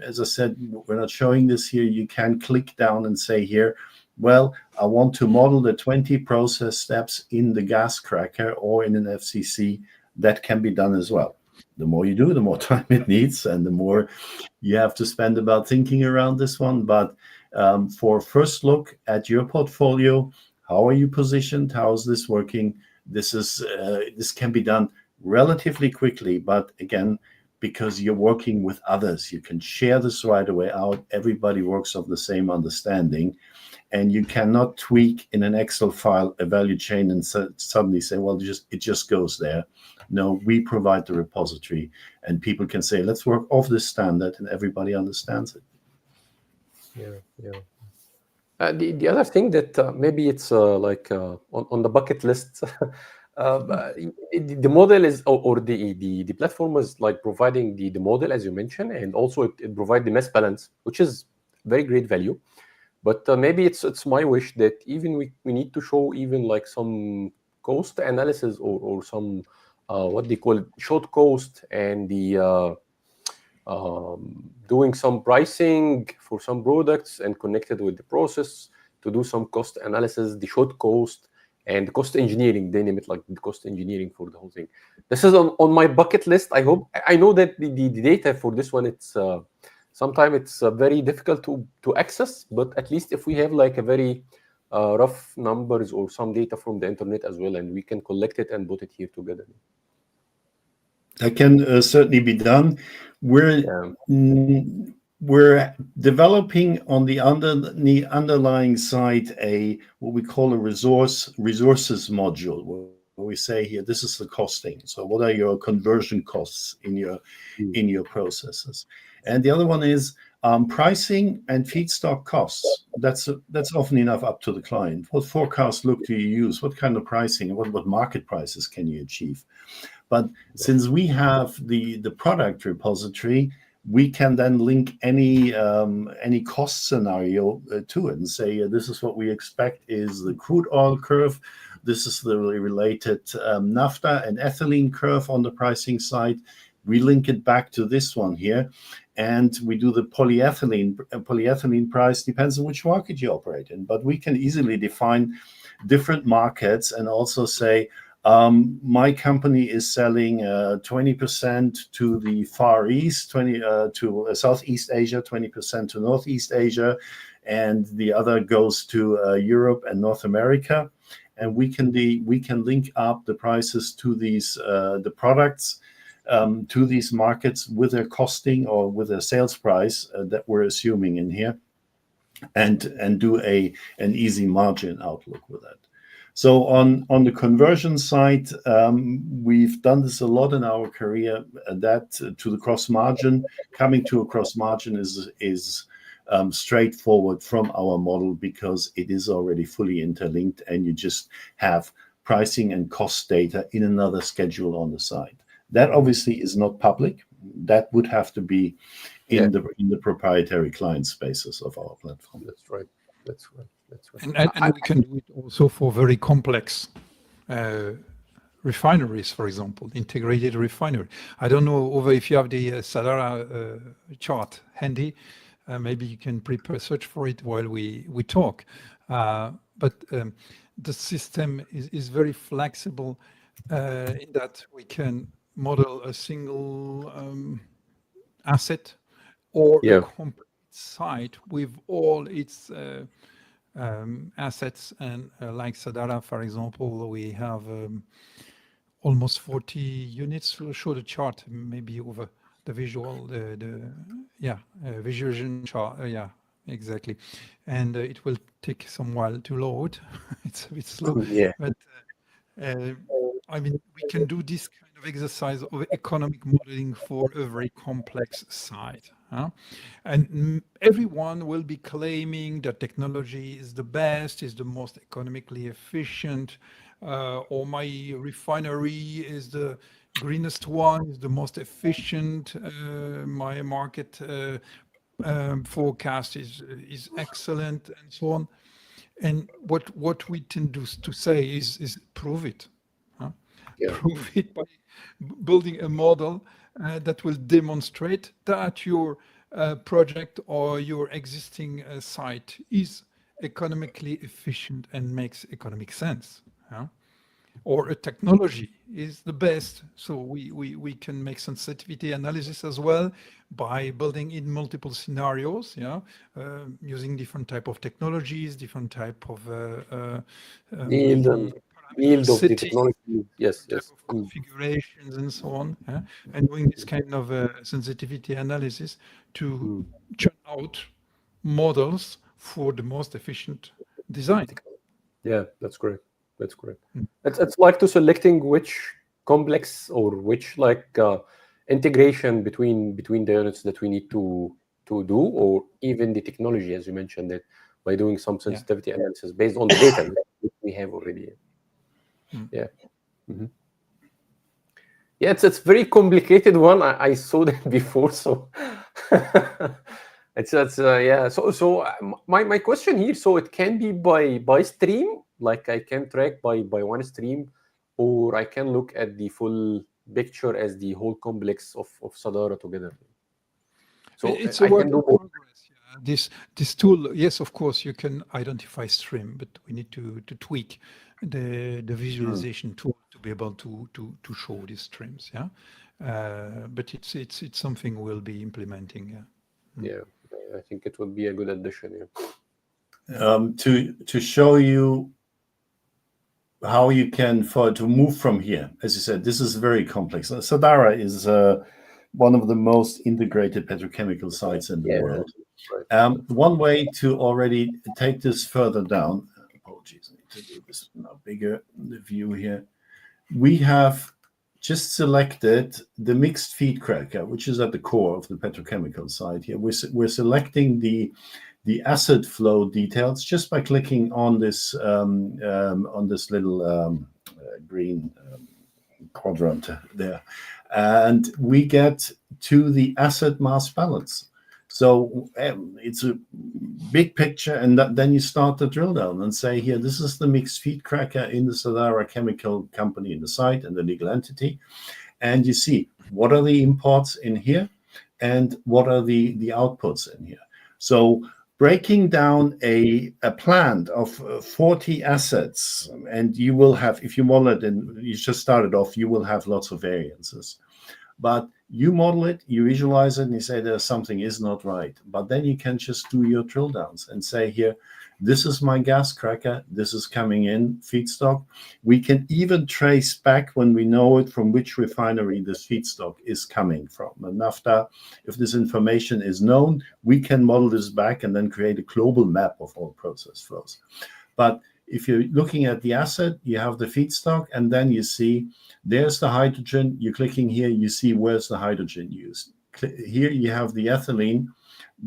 as I said, we're not showing this here. You can click down and say here, well, I want to model the 20 process steps in the gas cracker or in an FCC. That can be done as well. The more you do, the more time it needs, and the more you have to spend about thinking around this one. But for first look at your portfolio, how are you positioned? How is this working? This can be done relatively quickly, but again, because you're working with others, you can share this right away out. Everybody works off the same understanding, and you cannot tweak in an Excel file a value chain and suddenly say, well, it just goes there. No, we provide the repository, and people can say, let's work off this standard, and everybody understands it. Yeah. The other thing that maybe it's like on the bucket list, the model is, or the platform is like providing the model, as you mentioned, and also it provides the mass balance, which is very great value. But maybe it's my wish that even we need to show even like some cost analysis or some what they call it, short cost, and the doing some pricing for some products and connected with the process to do some cost analysis, the short cost, and cost engineering. They name it like the cost engineering for the whole thing. This is on my bucket list. I know that the data for this one, it's sometimes it's very difficult to access, but at least if we have like a very rough numbers or some data from the internet as well, and we can collect it and put it here together. That can certainly be done. We're developing on the underlying side what we call a resources module, where we say here, this is the costing. So what are your conversion costs in your processes? And the other one is pricing and feedstock costs. That's often enough up to the client. What forecast look do you use? What kind of pricing? What market prices can you achieve? But since we have the product repository, we can then link any cost scenario to it and say, this is what we expect is the crude oil curve. This is the related naphtha and ethylene curve on the pricing side. We link it back to this one here, and we do the polyethylene price, depends on which market you operate in. But we can easily define different markets and also say, my company is selling 20% to the Far East, 20% to Southeast Asia, 20% to Northeast Asia, and the other goes to Europe and North America. And we can link up the prices to these the products to these markets with their costing or with their sales price that we're assuming in here, and do an easy margin outlook with that. So on the conversion side, we've done this a lot in our career. That to the cross margin, coming to a cross margin is straightforward from our model, because it is already fully interlinked, and you just have pricing and cost data in another schedule on the side. That obviously is not public. That would have to be in the proprietary client spaces of our platform. That's right. That's right. And we can do it also for very complex refineries, for example, integrated refinery. I don't know over if you have the Sadara chart handy. Maybe you can prepare search for it while we talk. But the system is very flexible in that we can model a single asset or a complete site with all its assets. And like Sadara, for example, we have almost 40 units. We'll show the chart maybe over the visual, visualization chart. Yeah, exactly. And it will take some while to load. It's a bit slow. But I mean, we can do this kind of exercise of economic modeling for a very complex site. And everyone will be claiming that technology is the best, is the most economically efficient, or my refinery is the greenest one, is the most efficient, my market forecast is excellent, and so on. And what we tend to say is prove it. Prove it by building a model that will demonstrate that your project or your existing site is economically efficient and makes economic sense. Or a technology is the best. So we can make sensitivity analysis as well by building in multiple scenarios, using different type of technologies, different type of yield of the technology, yes, of configurations and so on, and doing this kind of sensitivity analysis to churn out models for the most efficient design. Yeah, that's correct. That's correct. It's like to selecting which complex or which integration between the units that we need to do, or even the technology, as you mentioned, that by doing some sensitivity analysis based on the data that we have already. Yeah. Yeah, it's very complicated one. I saw that before, so it's yeah. So my question here, so it can be by stream, like I can track by one stream, or I can look at the full picture as the whole complex of Sadara together. So it's a work in progress. This tool, yes, of course, you can identify stream, but we need to tweak the visualization tool to be able to show these streams. But it's something we'll be implementing. Yeah, I think it would be a good addition. To show you how you can to move from here. As you said, this is very complex. Sadara is one of the most integrated petrochemical sites in the world. Right. One way to already take this further down, apologies, I need to do this now bigger, the view here. We have just selected the mixed feed cracker, which is at the core of the petrochemical site here. We're selecting the acid flow details just by clicking on this little green quadrant there, and we get to the acid mass balance. So it's a big picture, and then you start the drill down and say, here, this is the mixed feed cracker in the Sadara chemical company in the site and the legal entity, and you see what are the imports in here and what are the outputs in here. So breaking down a plant of 40 assets, and you will have, if you model it and you just started off, you will have lots of variances. But you model it, you visualize it, and you say there's something is not right. But then you can just do your drill downs and say, here, this is my gas cracker, this is coming in, feedstock. We can even trace back, when we know it, from which refinery this feedstock is coming from. And after, if this information is known, we can model this back and then create a global map of all process flows. But if you're looking at the asset, you have the feedstock, and then you see there's the hydrogen. You're clicking here, you see where's the hydrogen used. Here you have the ethylene.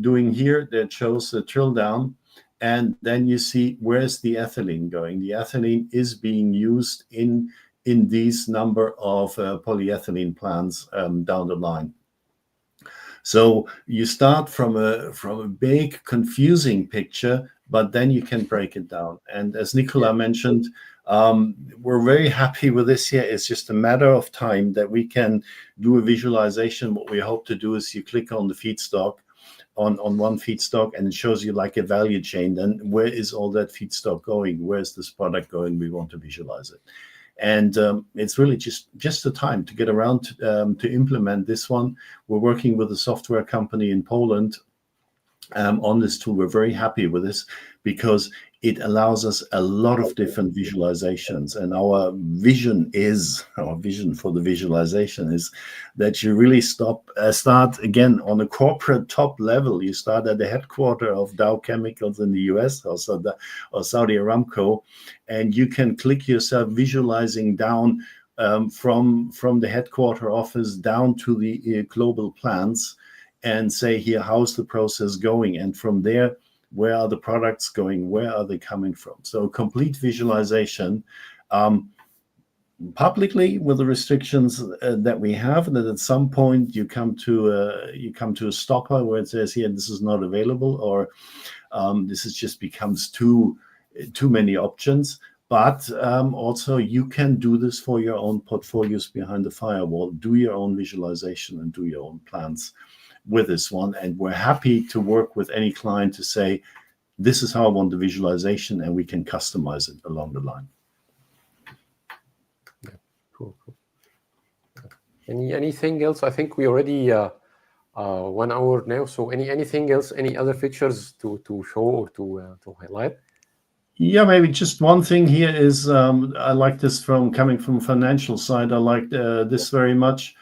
Doing here, that shows the drill down, and then you see where's the ethylene going. The ethylene is being used in these number of polyethylene plants down the line. So you start from a big confusing picture but then you can break it down. And as Nicolas mentioned, we're very happy with this here. It's just a matter of time that we can do a visualization. What we hope to do is you click on the feedstock, on one feedstock, and it shows you like a value chain. Then where is all that feedstock going? Where's this product going? We want to visualize it. And it's really just the time to get around to implement this one. We're working with a software company in Poland on this tool. We're very happy with this because it allows us a lot of different visualizations. And our vision for the visualization is that you really start again on a corporate top level. You start at the headquarters of Dow Chemicals in the US or Saudi Aramco, and you can click yourself visualizing down from the headquarter office down to the global plants, and say here, how's the process going? And from there, where are the products going? Where are they coming from? So complete visualization, publicly with the restrictions that we have, and that at some point you come to a stopper where it says here, this is not available, or this is just becomes too many options. But also you can do this for your own portfolios behind the firewall, do your own visualization and do your own plans with this one. And we're happy to work with any client to say, this is how I want the visualization, and we can customize it along the line. Yeah, cool. Anything else? I think we already 1 hour now. So anything else? Any other features to show or to highlight? Yeah, maybe just one thing here is I like this coming from financial side. I like this very much.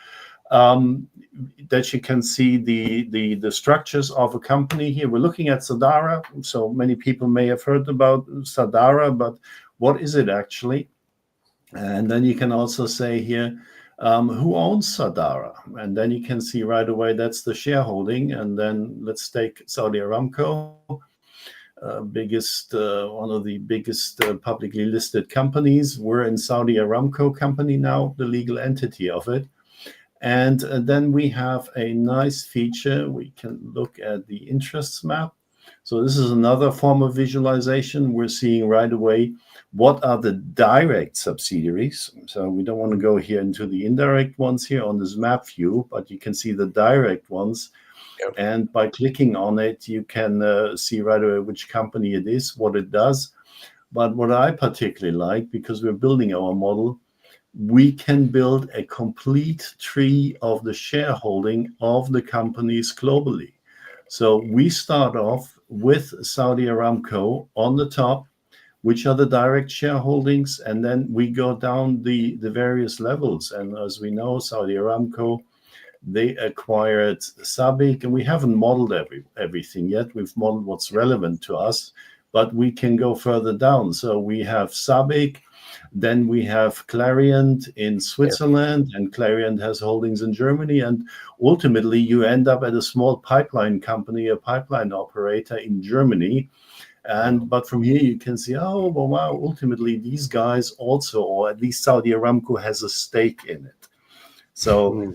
That you can see the structures of a company here. We're looking at Sadara. So many people may have heard about Sadara, but what is it actually? And then you can also say here, who owns Sadara? And then you can see right away that's the shareholding. And then let's take Saudi Aramco, one of the biggest publicly listed companies. We're in Saudi Aramco company now, the legal entity of it. And then we have a nice feature. We can look at the interests map. So this is another form of visualization. We're seeing right away what are the direct subsidiaries. So we don't want to go here into the indirect ones here on this map view, but you can see the direct ones. Yep. And by clicking on it, you can see right away which company it is, what it does. But what I particularly like, because we're building our model, we can build a complete tree of the shareholding of the companies globally. So we start off with Saudi Aramco on the top, which are the direct shareholdings, and then we go down the various levels. And as we know, Saudi Aramco, they acquired SABIC, and we haven't modeled everything yet. We've modeled what's relevant to us, but we can go further down. So we have SABIC, then we have Clariant in Switzerland, and Clariant has holdings in Germany. And ultimately, you end up at a small pipeline company, a pipeline operator in Germany. But from here, you can see, oh, well, wow, ultimately, these guys also, or at least Saudi Aramco has a stake in it. So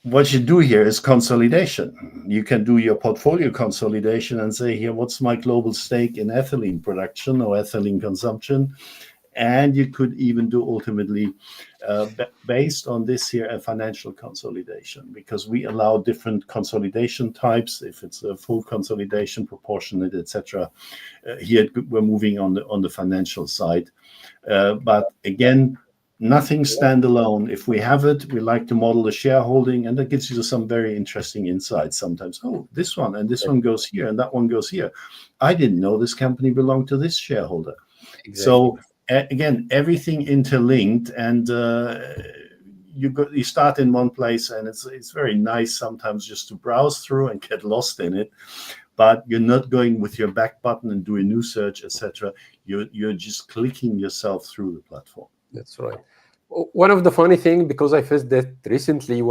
what you do here is consolidation. You can do your portfolio consolidation and say, here, what's my global stake in ethylene production or ethylene consumption? And you could even do ultimately, based on this here, a financial consolidation, because we allow different consolidation types. If it's a full consolidation, proportionate, etc. Here we're moving on the financial side. But again, nothing standalone. If we have it, we like to model the shareholding, and that gives you some very interesting insights sometimes. Oh, this one and this one goes here and that one goes here. I didn't know this company belonged to this shareholder. Exactly. So again, everything interlinked, and you start in one place, and it's very nice sometimes just to browse through and get lost in it. But you're not going with your back button and do a new search, etc. You're just clicking yourself through the platform. That's right. One of the funny things, because I faced that recently,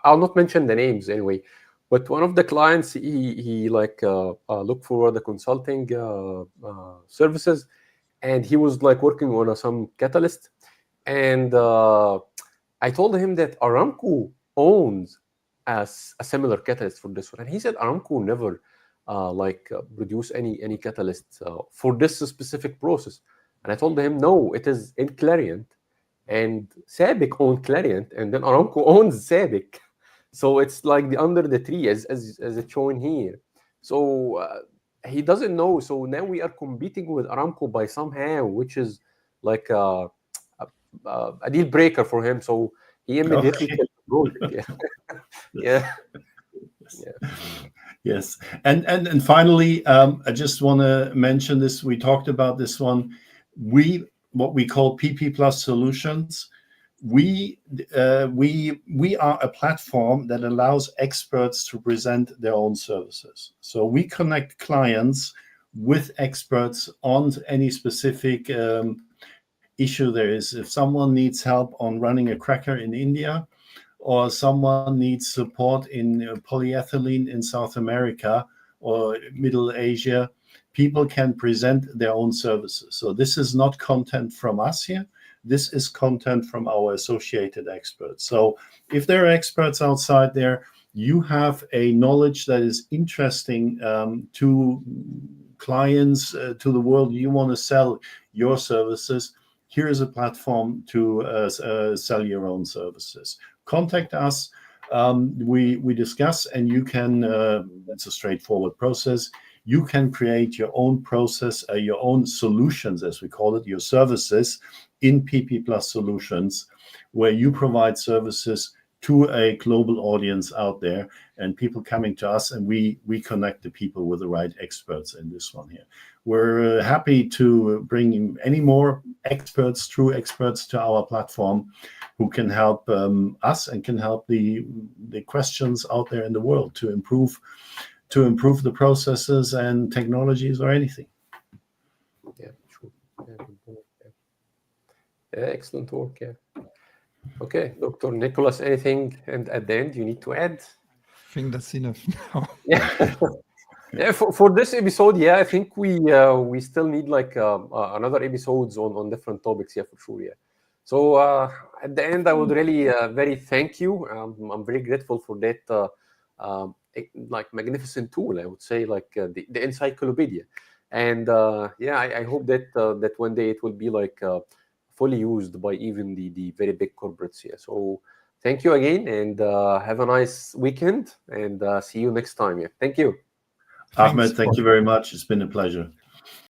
I'll not mention the names anyway, but one of the clients, he looked for the consulting services, and he was like working on some catalyst. And I told him that Aramco owns a similar catalyst for this one. And he said Aramco never produce any catalyst for this specific process. And I told him, no, it is in Clariant, and SABIC owns Clariant, and then Aramco owns SABIC. So it's like under the tree, as it's shown here. So he doesn't know. So now we are competing with Aramco by somehow, which is like a deal breaker for him. So he immediately killed the project. Yeah. Yeah. Yes, and finally, I just want to mention this. We talked about this one. What we call PPPlus Solutions. We are a platform that allows experts to present their own services. So we connect clients with experts on any specific issue there is. If someone needs help on running a cracker in India, or someone needs support in polyethylene in South America or Middle Asia, people can present their own services. So this is not content from us here. This is content from our associated experts. So if there are experts outside there, you have a knowledge that is interesting to clients, to the world, you want to sell your services, here is a platform to sell your own services. Contact us, we discuss, and you can, it's a straightforward process. You can create your own process, your own solutions, as we call it, your services in PPPlus Solutions, where you provide services to a global audience out there, and people coming to us, and we connect the people with the right experts in this one here. We're happy to bring any more experts, true experts, to our platform who can help us and can help the questions out there in the world to improve the processes and technologies or anything. Yeah, true. Yeah, excellent work. Yeah. Okay, Dr. Nicolas, anything and at the end you need to add? I think that's enough now. Yeah. Yeah, for this episode, yeah, I think we still need like another episodes on different topics, yeah, for sure, yeah. So at the end, I would really very thank you. I'm very grateful for that like magnificent tool. I would say like the encyclopedia, and yeah, I hope that that one day it will be like fully used by even the very big corporates. Yeah. So thank you again, and have a nice weekend, and see you next time. Yeah. Thank you. Ahmed, thank you very much. It's been a pleasure.